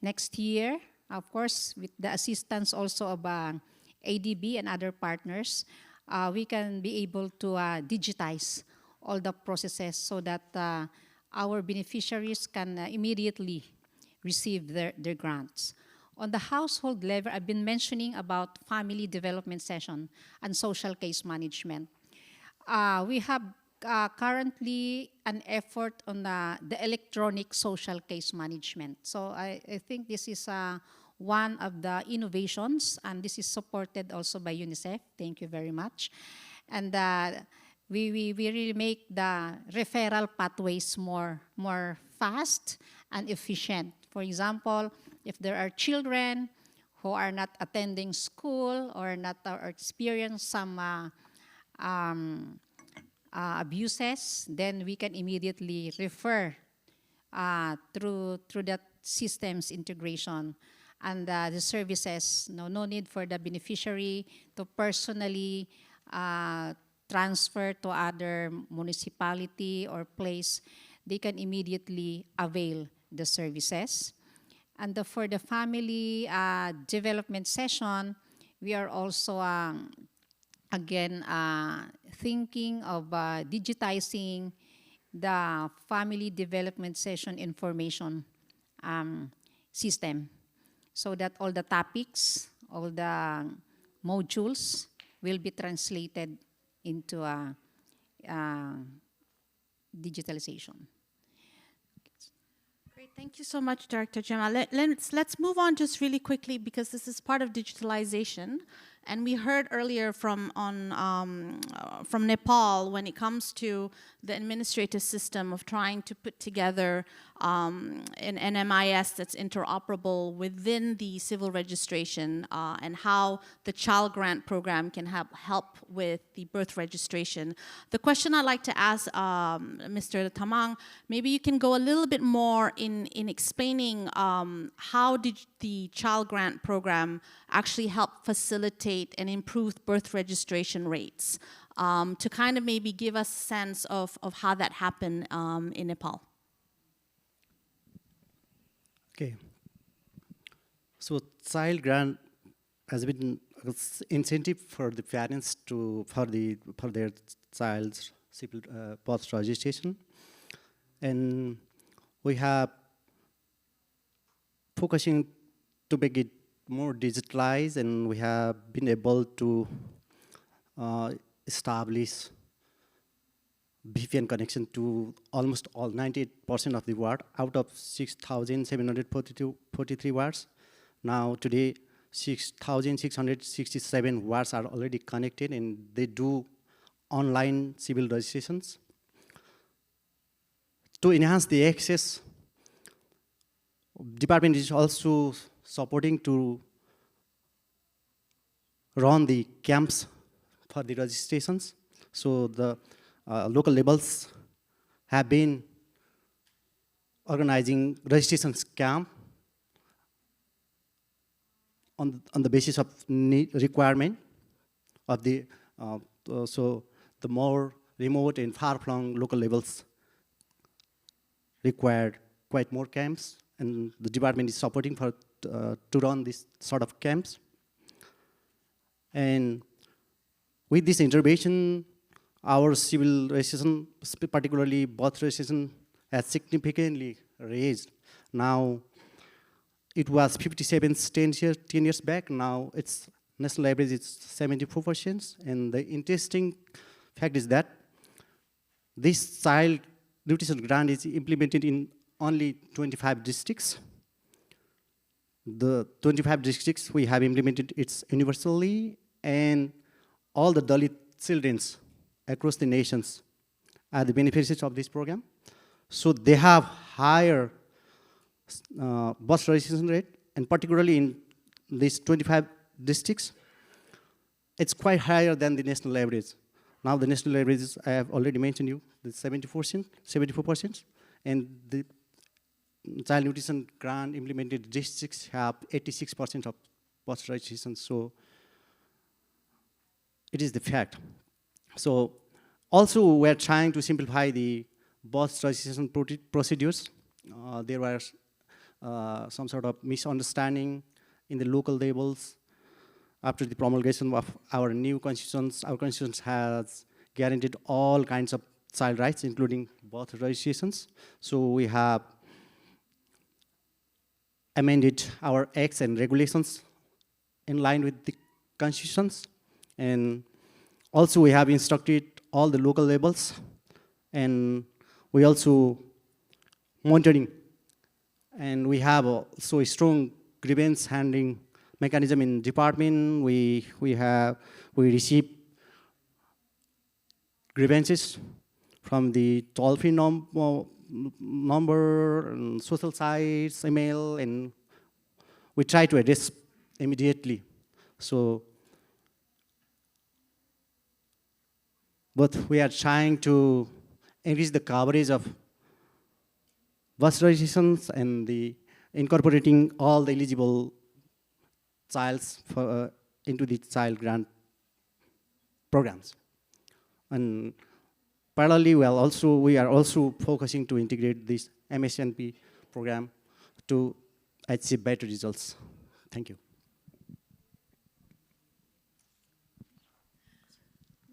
S3: next year, of course, with the assistance also of ADB and other partners, we can be able to digitize all the processes so that our beneficiaries can immediately receive their grants. On the household level, I've been mentioning about family development session and social case management. We have currently an effort on the electronic social case management. So I think this is one of the innovations, and this is supported also by UNICEF. Thank you very much. And we really make the referral pathways more fast and efficient. For example, if there are children who are not attending school or not or experience some abuses, then we can immediately refer through that systems integration. And the services, no need for the beneficiary to personally transfer to other municipality or place. They can immediately avail the services. And for the family development session, we are also again thinking of digitizing the family development session information system, so that all the topics, all the modules will be translated into digitalization.
S1: Great, thank you so much, Director Gemma. Let's move on just really quickly, because this is part of digitalization. And we heard earlier from Nepal when it comes to the administrative system of trying to put together an MIS that's interoperable within the civil registration, and how the child grant program can help with the birth registration. The question I'd like to ask Mr. Tamang, maybe you can go a little bit more in explaining how did the child grant program actually help facilitate and improve birth registration rates, to kind of maybe give us a sense of how that happened in Nepal.
S4: Okay. So child grant has been an incentive for the parents for their child's civil birth registration, and we have focusing to make it more digitalized, and we have been able to establish VPN connection to almost all 98% of the ward out of 6,743 wards. Now today, 6,667 wards are already connected, and they do online civil registrations. To enhance the access, department is also supporting to run the camps for the registrations. So the local levels have been organizing registrations camp on the basis of requirement of the so the more remote and far-flung local levels required quite more camps, and the department is supporting for to run this sort of camps. And with this intervention, our civil registration, particularly birth registration, has significantly raised. Now, it was 57 10 years back. Now, its national average is 74%. And the interesting fact is that this child nutrition grant is implemented in only 25 districts. The 25 districts we have implemented it universally, and all the Dalit children across the nations are the beneficiaries of this program. So they have higher birth registration rate, and particularly in these 25 districts, it's quite higher than the national average. Now the national average is, I have already mentioned you, the 74%, and the child nutrition grant implemented districts have 86% of birth registration. So it is the fact. So also we're trying to simplify the birth registration procedures. There was some sort of misunderstanding in the local levels. After the promulgation of our new constitutions, our constitution has guaranteed all kinds of child rights, including birth registrations. So we have amended our acts and regulations in line with the constitutions. And also we have instructed all the local levels, and we also monitoring. And we have also a strong grievance handling mechanism in department. We receive grievances from the toll-free number, and social sites, email, and we try to address immediately. So, but we are trying to increase the coverage of birth registrations and the incorporating all the eligible childs into the child grant programs. And parallelly, we are also focusing to integrate this MSNP program to achieve better results. Thank you.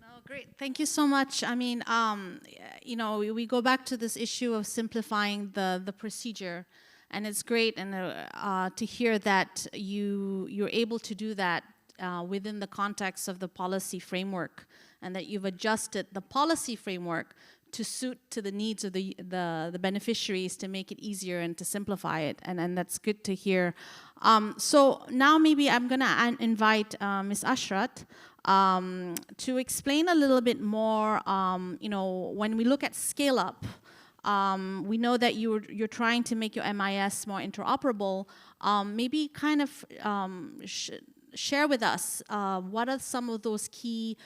S1: No, great. Thank you so much. I mean, you know, we go back to this issue of simplifying the procedure, and it's great to hear that you're able to do that within the context of the policy framework, and that you've adjusted the policy framework to suit to the needs of the beneficiaries, to make it easier and to simplify it, and that's good to hear. So now maybe I'm gonna invite Ms. Ashrat to explain a little bit more. You know, when we look at scale up, we know that you're trying to make your MIS more interoperable. Maybe kind of share with us what are some of those key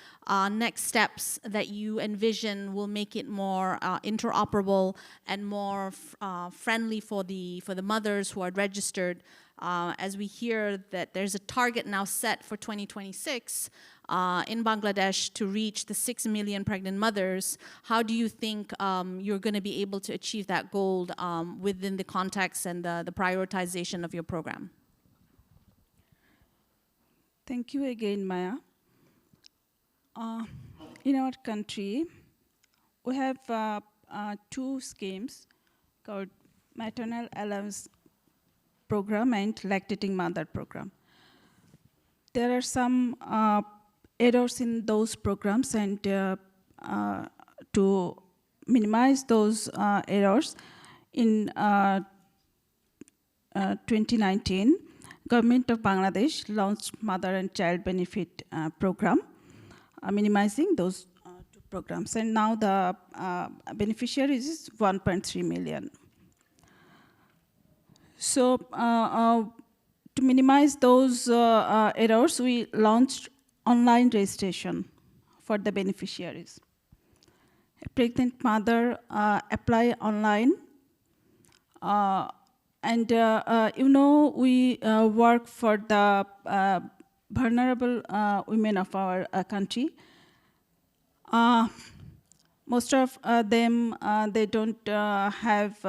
S1: next steps that you envision will make it more interoperable and more friendly for the mothers who are registered. As we hear that there's a target now set for 2026 in Bangladesh to reach the 6 million pregnant mothers. How do you think you're going to be able to achieve that goal within the context and the prioritization of your program?
S5: Thank you again, Maya. In our country, we have two schemes called Maternal Allowance Program and Lactating Mother Program. There are some errors in those programs, and to minimize those errors, in 2019, Government of Bangladesh launched Mother and Child Benefit Program, minimizing those two programs. And now the beneficiaries is 1.3 million. So to minimize those errors, we launched online registration for the beneficiaries. A pregnant mother apply online. And you know, we work for the vulnerable women of our country. Most of them, they don't have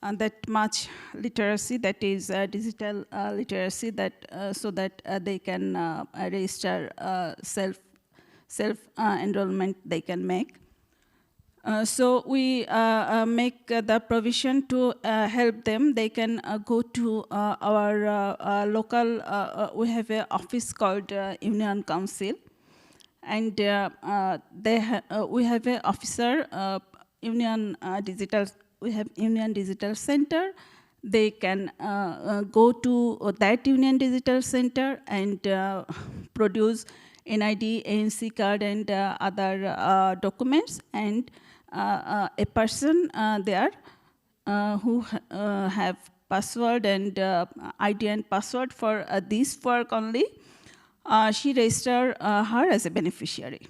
S5: that much literacy, that is digital literacy, that so that they can register self-enrollment they can make. So we make the provision to help them. They can go to our local, we have an office called Union Council, and we have an officer, Union Digital, we have Union Digital Center. They can go to that Union Digital Center and produce NID, ANC card, and other documents, and a person there who have password and ID and password for this work only, she register her as a beneficiary.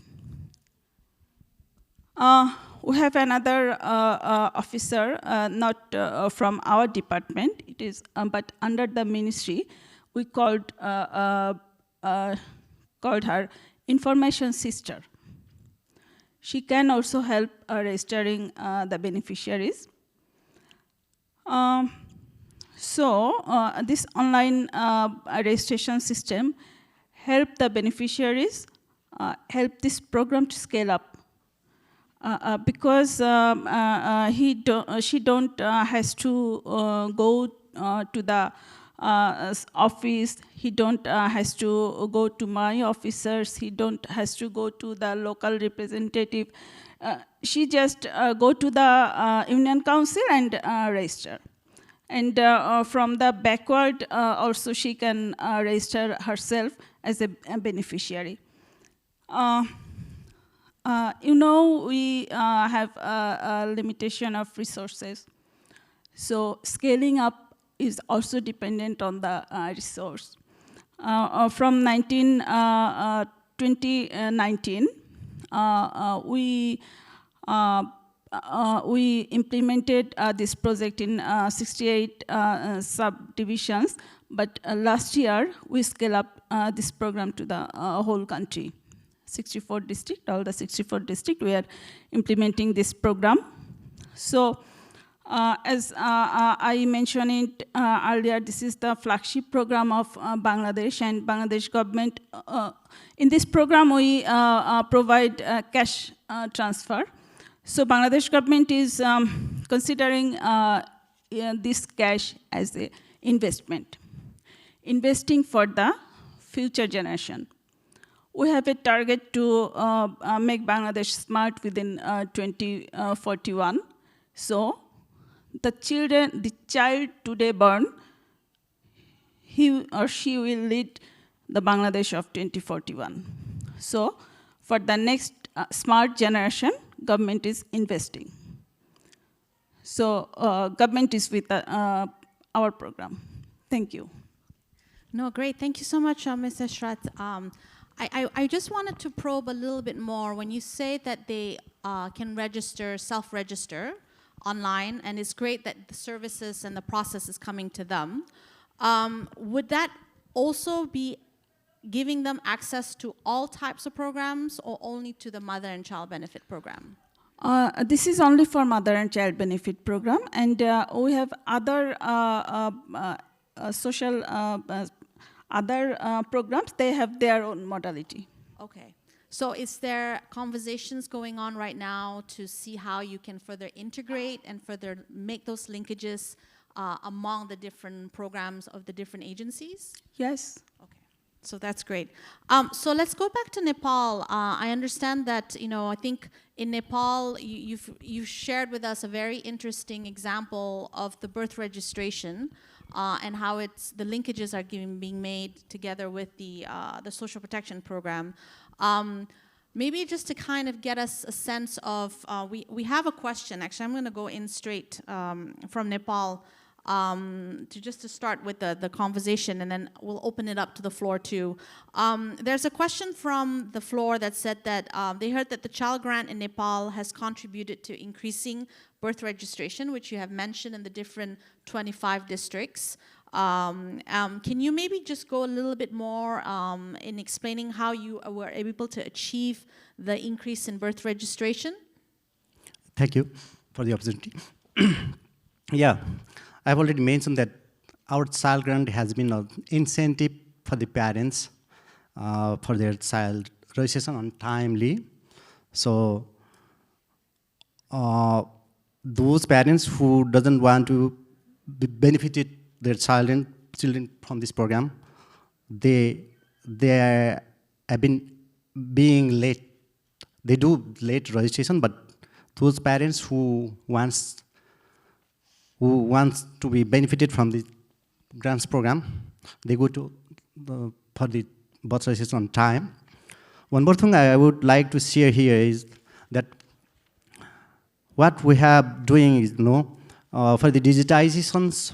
S5: We have another officer, not from our department, it is, but under the ministry. we called her information sister. She can also help registering the beneficiaries. This online registration system help the beneficiaries, help this program to scale up. Because she don't has to go to the office, he don't has to go to my officers, he don't has to go to the local representative. She just go to the union council and register. And from the backward, also she can register herself as a beneficiary. We have a limitation of resources. So scaling up is also dependent on the resource. From 2019, we implemented this project in 68 subdivisions, but last year we scaled up this program to the whole country. 64 districts, all the 64 districts, we are implementing this program. So, as I mentioned it earlier, this is the flagship program of Bangladesh, and Bangladesh government. In this program, we provide cash transfer. So Bangladesh government is considering this cash as an investment, investing for the future generation. We have a target to make Bangladesh smart within 2041. So the child today born, he or she will lead the Bangladesh of 2041. So for the next smart generation, government is investing. So government is with our program. Thank you.
S1: No, great. Thank you so much, Ms. Eshrat. I just wanted to probe a little bit more. When you say that they can register, self-register online, and it's great that the services and the process is coming to them, would that also be giving them access to all types of programs or only to the mother and child benefit program?
S5: This is only for mother and child benefit program, and we have other social other programs. They have their own modality.
S1: Okay. So is there conversations going on right now to see how you can further integrate and further make those linkages among the different programs of the different agencies?
S5: Yes.
S1: Okay. So that's great. So let's go back to Nepal. I understand that, I think in Nepal, you've shared with us a very interesting example of the birth registration and how the linkages are being made together with the social protection program. Maybe just to kind of get us a sense of, we have a question. Actually, I'm going to go in straight from Nepal. To start with the conversation, and then we'll open it up to the floor too. There's a question from the floor that said that they heard that the child grant in Nepal has contributed to increasing birth registration, which you have mentioned in the different 25 districts. Can you maybe just go a little bit more in explaining how you were able to achieve the increase in birth registration?
S4: Thank you for the opportunity. Yeah. I've already mentioned that our child grant has been an incentive for the parents for their child registration on timely. So those parents who doesn't want to benefit their children from this program, they have been being late. They do late registration, but those parents who wants to be benefited from the grants program, they go to for the birth registration on time. One more thing I would like to share here is that what we have doing is, for the digitizations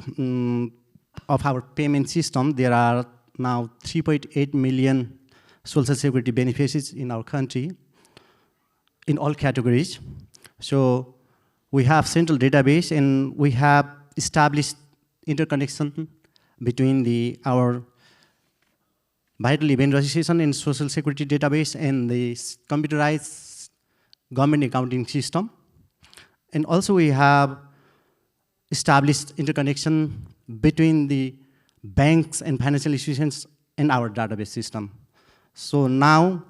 S4: of our payment system, there are now 3.8 million social security beneficiaries in our country in all categories. So we have central database, and we have established interconnection between our vital event registration and social security database, and the computerized government accounting system. And also we have established interconnection between the banks and financial institutions in our database system. So now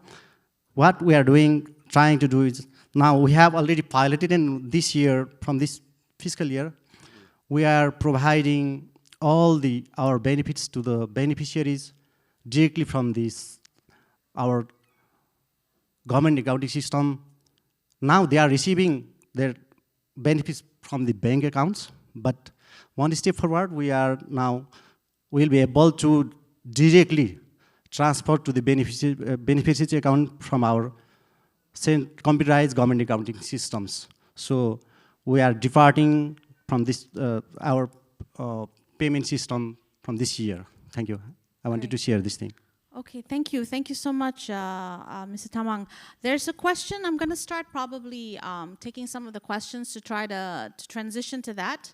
S4: what we are doing, trying to do is, now we have already piloted, and this year, from this fiscal year, we are providing all our benefits to the beneficiaries directly from our government accounting system. Now they are receiving their benefits from the bank accounts, but one step forward, we'll be able to directly transfer to the beneficiary's account from our computerized government accounting systems. So we are departing from our payment system from this year. Thank you. I wanted to share this thing.
S1: Okay, thank you. Thank you so much, Mr. Tamang. There's a question. I'm going to start probably taking some of the questions to try to transition to that.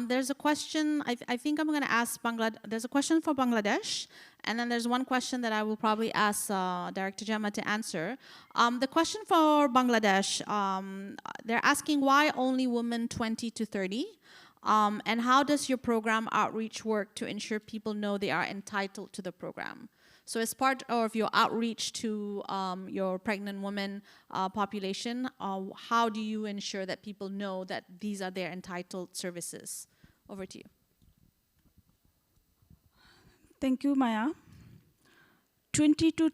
S1: There's a question, I think I'm going to ask there's a question for Bangladesh, and then there's one question that I will probably ask Director Gemma to answer. The question for Bangladesh, they're asking why only women 20 to 30? And how does your program outreach work to ensure people know they are entitled to the program? So as part of your outreach to your pregnant women population, how do you ensure that people know that these are their entitled services? Over to you.
S5: Thank you, Maya. 20 to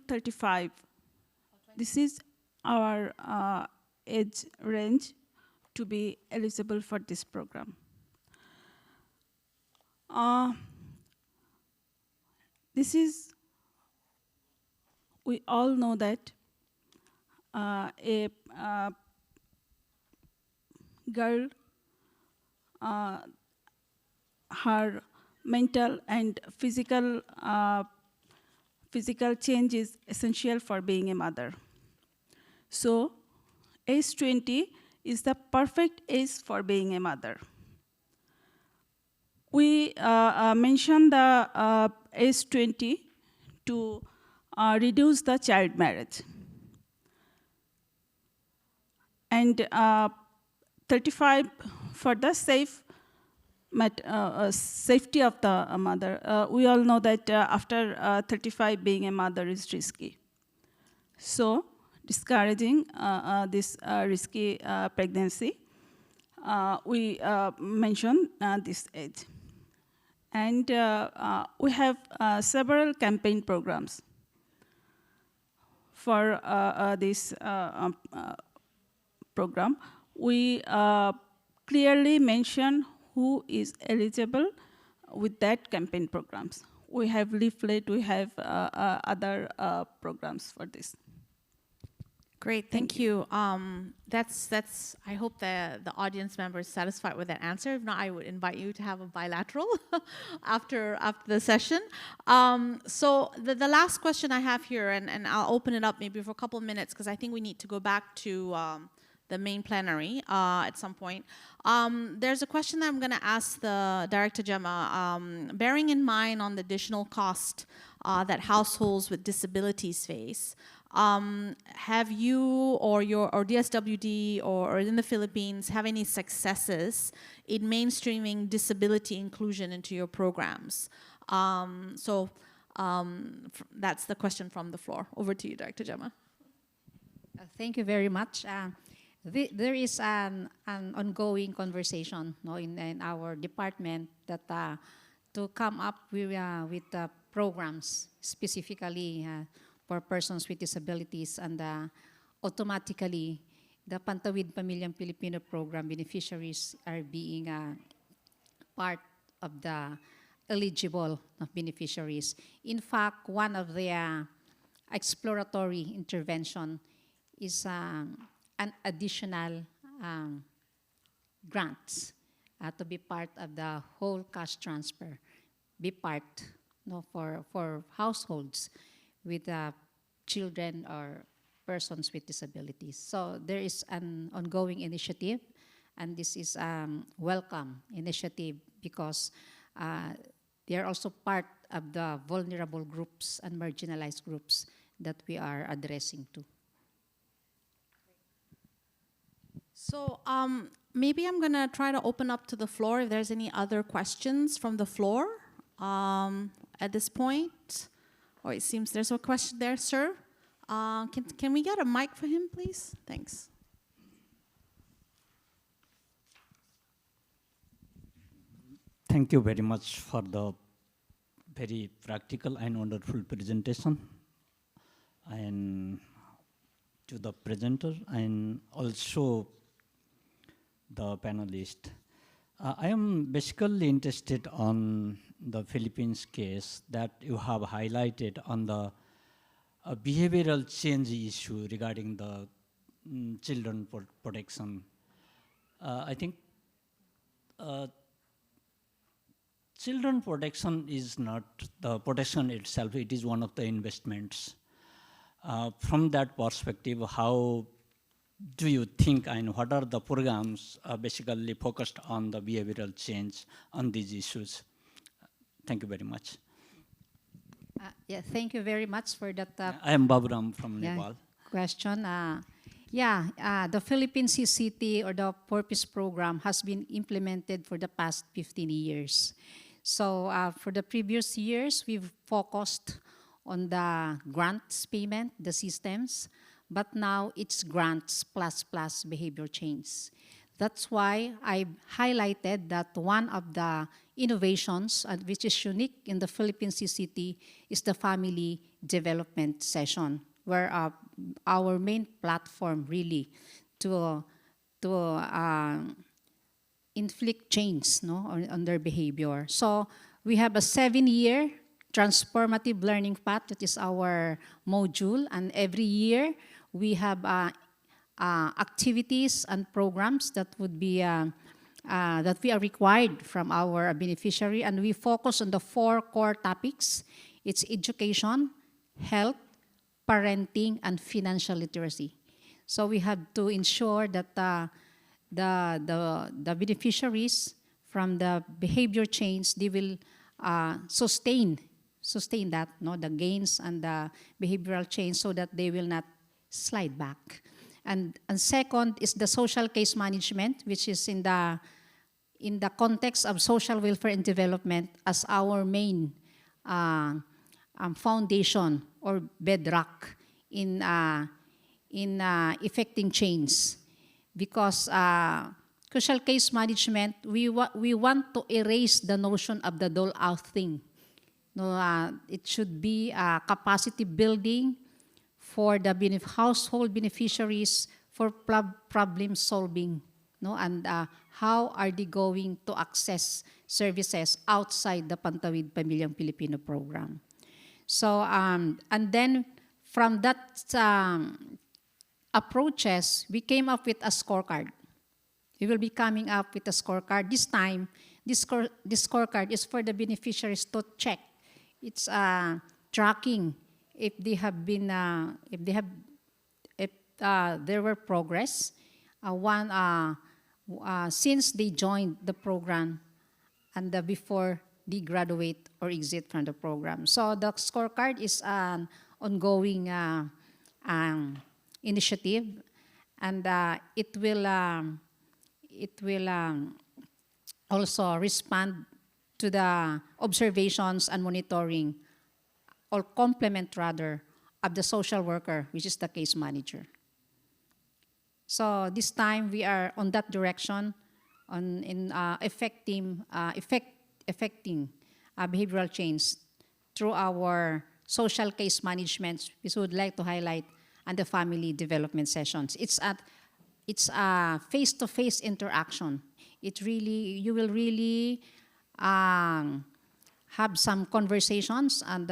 S5: 35. This is our age range to be eligible for this program. We all know that a girl, her mental and physical change is essential for being a mother. So age 20 is the perfect age for being a mother. We mentioned the age 20 to reduce the child marriage. And 35 for the safety of the mother. We all know that after 35, being a mother is risky. So discouraging this risky pregnancy, we mentioned this age. And we have several campaign programs for this program. We clearly mention who is eligible with that campaign programs. We have leaflet, we have other programs for this.
S1: Great, thank you. I hope the audience member is satisfied with that answer. If not, I would invite you to have a bilateral after the session. So the last question I have here, and I'll open it up maybe for a couple of minutes because I think we need to go back to the main plenary at some point. There's a question that I'm going to ask the Director Gemma, bearing in mind on the additional cost that households with disabilities face. Have you or DSWD or in the Philippines have any successes in mainstreaming disability inclusion into your programs? That's the question from the floor. Over to you, Director Gemma.
S3: Thank you very much. There is an ongoing conversation in our department that to come up with programs specifically for persons with disabilities, and automatically the Pantawid Pamilyang Pilipino program beneficiaries are being part of the eligible beneficiaries. In fact, one of the exploratory intervention is an additional grants to be part of the whole cash transfer, be part for households with children or persons with disabilities. So there is an ongoing initiative, and this is a welcome initiative because they are also part of the vulnerable groups and marginalized groups that we are addressing to.
S1: So maybe I'm going to try to open up to the floor if there's any other questions from the floor at this point. Oh, it seems there's a question there, sir. Can we get a mic for him, please? Thanks.
S6: Thank you very much for the very practical and wonderful presentation, and to the presenter and also the panelist. I am basically interested on the Philippines case that you have highlighted on the behavioral change issue regarding the children protection. I think children protection is not the protection itself, it is one of the investments. From that perspective, how do you think and what are the programs basically focused on the behavioral change on these issues? Thank you very much.
S3: Yeah, thank you very much for that
S6: I am Baburam from Nepal.
S3: question. The Philippine CCT or the Purpose Program has been implemented for the past 15 years. So for the previous years, we've focused on the grants payment, the systems, but now it's grants plus behavior change. That's why I highlighted that one of the innovations, which is unique in the Philippine CCT, is the family development session, where our main platform really to inflict change on their behavior. So we have a 7-year transformative learning path, that is our module, and every year we have activities and programs that would be that we are required from our beneficiary, and we focus on the 4 core topics. It's education, health, parenting, and financial literacy. So we have to ensure that the beneficiaries from the behavior change, they will sustain that, the gains and the behavioral change, so that they will not slide back. And second is the social case management, which is in the context of social welfare and development as our main foundation or bedrock in effecting change. Because social case management, we want to erase the notion of the dole-out thing. It should be capacity building for the household beneficiaries for problem solving, and how are they going to access services outside the Pantawid Pamilyang Pilipino program. So, and then from that approaches, we came up with a scorecard. We will be coming up with a scorecard. This time, this scorecard is for the beneficiaries to check. It's tracking if they have been, if there were progress, since they joined the program and before they graduate or exit from the program. So the scorecard is an ongoing initiative, and it will also respond to the observations and monitoring, or complement rather, of the social worker, which is the case manager. So this time we are on that direction, in affecting behavioral change through our social case management, which we would like to highlight, and the family development sessions. It's a face-to-face interaction. You will really have some conversations and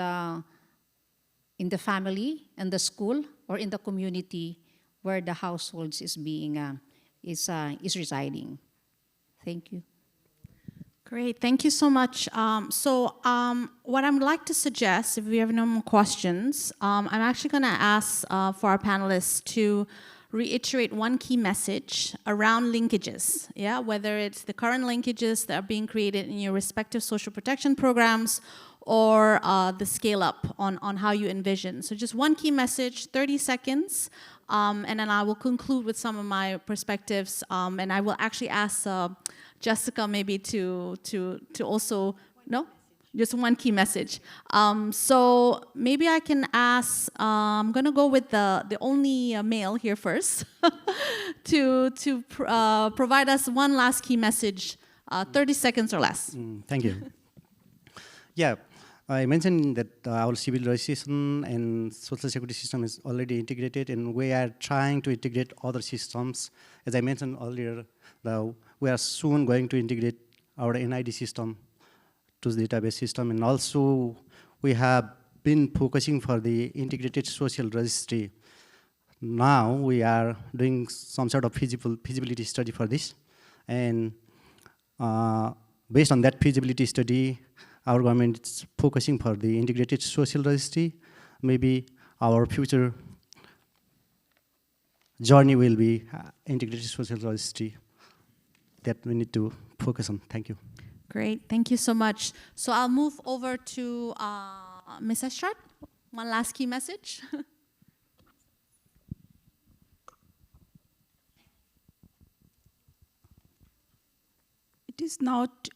S3: in the family, in the school, or in the community where the households is residing. Thank you.
S1: Great, thank you so much. What I'd like to suggest, if we have no more questions, I'm actually going to ask for our panelists to reiterate one key message around linkages, whether it's the current linkages that are being created in your respective social protection programs, or the scale up on how you envision. So just one key message, 30 seconds, and then I will conclude with some of my perspectives, and I will actually ask Jessica maybe to also, no? Just one key message. So maybe I can ask, I'm gonna go with the only male here first, to provide us one last key message, 30 seconds or less.
S4: Thank you. Yeah, I mentioned that our civil registration and social security system is already integrated, and we are trying to integrate other systems. As I mentioned earlier, we are soon going to integrate our NID system to the database system, and also we have been focusing for the integrated social registry. Now we are doing some sort of feasibility study for this, and based on that feasibility study, our government is focusing for the integrated social registry. Maybe our future journey will be integrated social registry that we need to focus on. Thank you.
S1: Great, thank you so much. So I'll move over to Ms. Ashrat. One last key message.
S5: It is not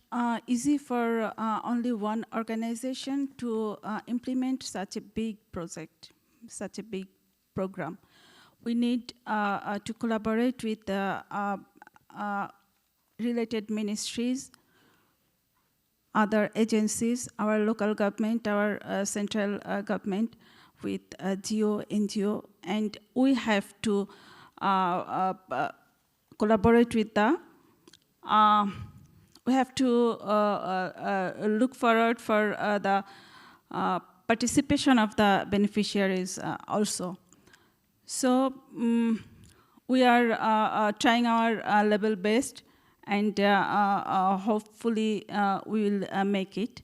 S5: easy for only one organization to implement such a big project, such a big program. We need to collaborate with related ministries, other agencies, our local government, our central government, with GO, NGO, and we have to collaborate with the we have to look forward for the participation of the beneficiaries also. So we are trying our level best, and hopefully we will make it.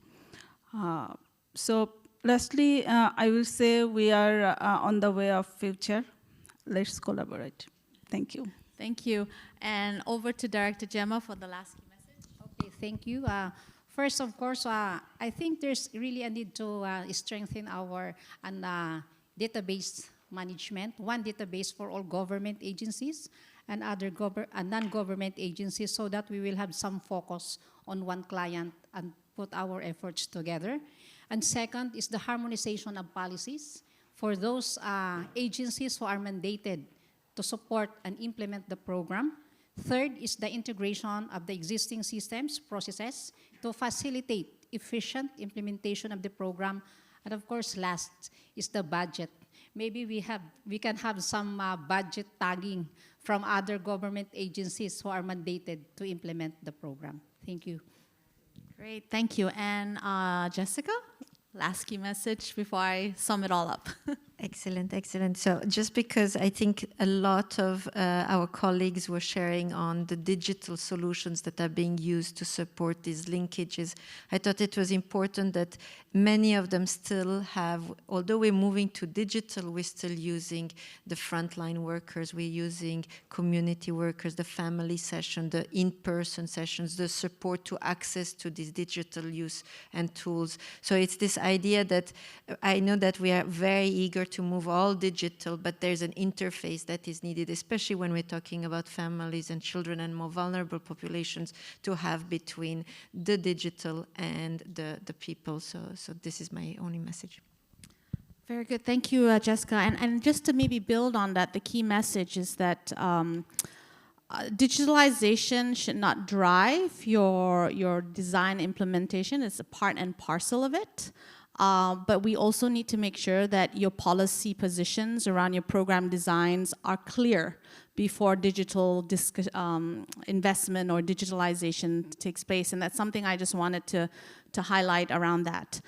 S5: So lastly, I will say we are on the way of future. Let's collaborate. Thank you.
S1: Thank you. And over to Director Gemma for the last key message.
S3: Okay, thank you. First, of course, I think there's really a need to strengthen our database management, one database for all government agencies and other non-government agencies, so that we will have some focus on one client and put our efforts together. And second is the harmonization of policies for those agencies who are mandated to support and implement the program. Third is the integration of the existing systems, processes, to facilitate efficient implementation of the program. And of course, last is the budget. Maybe we can have some budget tagging from other government agencies who are mandated to implement the program. Thank you.
S1: Great, thank you. And Jessica, last key message before I sum it all up.
S2: Excellent, excellent. So just because I think a lot of our colleagues were sharing on the digital solutions that are being used to support these linkages, I thought it was important that many of them still have, although we're moving to digital, we're still using the frontline workers, we're using community workers, the family session, the in-person sessions, the support to access to these digital use and tools. So it's this idea that I know that we are very eager to move all digital, but there's an interface that is needed, especially when we're talking about families and children and more vulnerable populations, to have between the digital and the people. So this is my only message.
S1: Very good. Thank you, Jessica. And just to maybe build on that, the key message is that digitalization should not drive your design implementation. It's a part and parcel of it. But we also need to make sure that your policy positions around your program designs are clear before digital investment or digitalization takes place. And that's something I just wanted to highlight around that.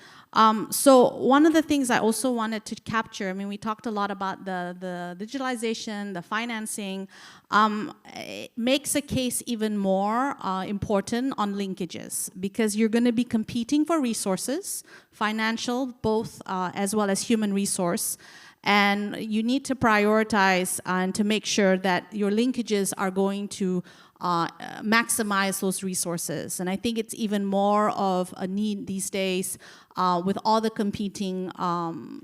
S1: So one of the things I also wanted to capture, I mean, we talked a lot about the digitalization, the financing, it makes a case even more important on linkages, because you're going to be competing for resources, financial, both as well as human resource. And you need to prioritize and to make sure that your linkages are going to maximize those resources. And I think it's even more of a need these days with all the competing,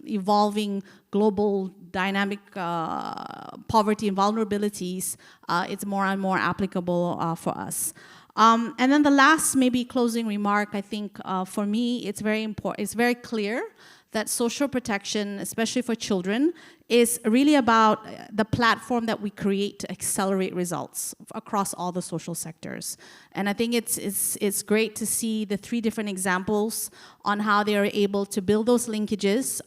S1: evolving global dynamic poverty and vulnerabilities. It's more and more applicable for us. And then the last maybe closing remark, I think for me, it's very important, it's very clear that social protection, especially for children, is really about the platform that we create to accelerate results across all the social sectors. And I think it's great to see the 3 different examples on how they are able to build those linkages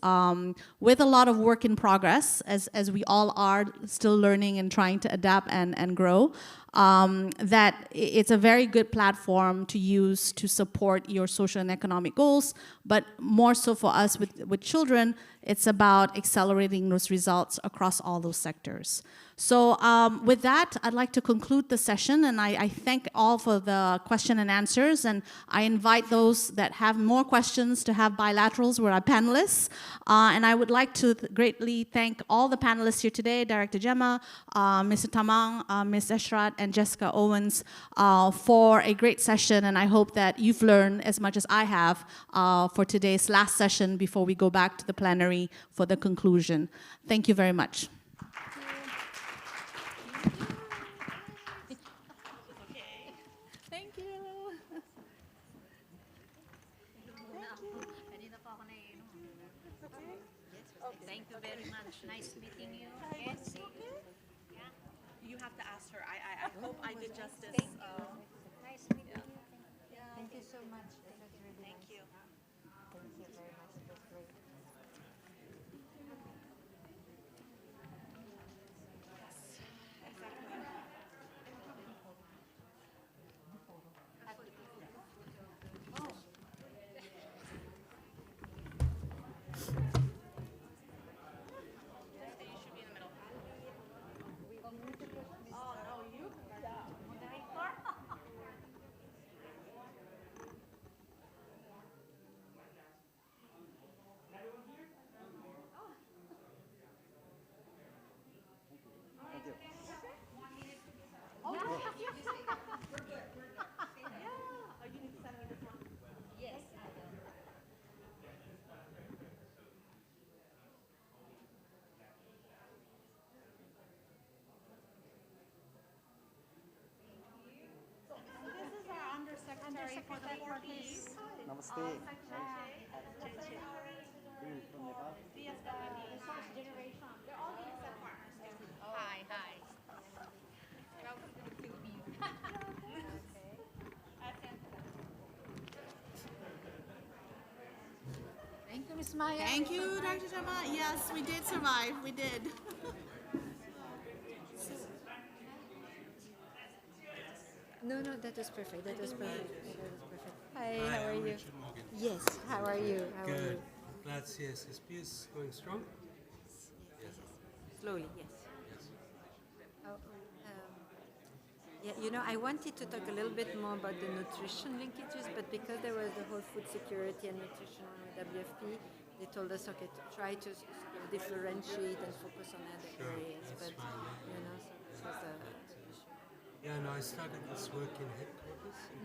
S1: with a lot of work in progress, as we all are still learning and trying to adapt and grow. That it's a very good platform to use to support your social and economic goals, but more so for us with children, it's about accelerating those results across all those sectors. So with that, I'd like to conclude the session, and I thank all for the question and answers, and I invite those that have more questions to have bilaterals with our panelists. And I would like to greatly thank all the panelists here today, Director Gemma, Mr. Tamang, Ms. Eshrat, and Jessica Owens for a great session, and I hope that you've learned as much as I have for today's last session before we go back to the plenary for the conclusion. Thank you very much. Thank you.
S3: Thank you very much. Nice meeting you. Yes.
S1: You have to ask her. I hope I did justice.
S3: Nice meeting you.
S2: Thank you so much. That was really
S1: Thank
S2: nice.
S1: you.
S2: Thank you very much. It was great.
S1: Undersecretary for the Poor Peace.
S4: Namaste.
S3: Hi, hi. Thank you, Ms. Maya.
S1: Thank you, Dr. Gemma. Yes, we did survive. We did.
S2: No, that was perfect. That was perfect. That was perfect. Hi, how are you? Yes, how are you? How are you?
S7: Good. Glad CSSP is going strong.
S2: Slowly, yes.
S7: Yes.
S2: Oh, yeah, you know, I wanted to talk a little bit more about the nutrition linkages, but because there was the whole food security and nutrition one with WFP, they told us, okay, to try to sort of differentiate and focus on other areas.
S7: that's
S2: But,
S7: fine, yeah.
S2: you know, so it was an issue.
S7: Yeah, no, I started this work in headquarters in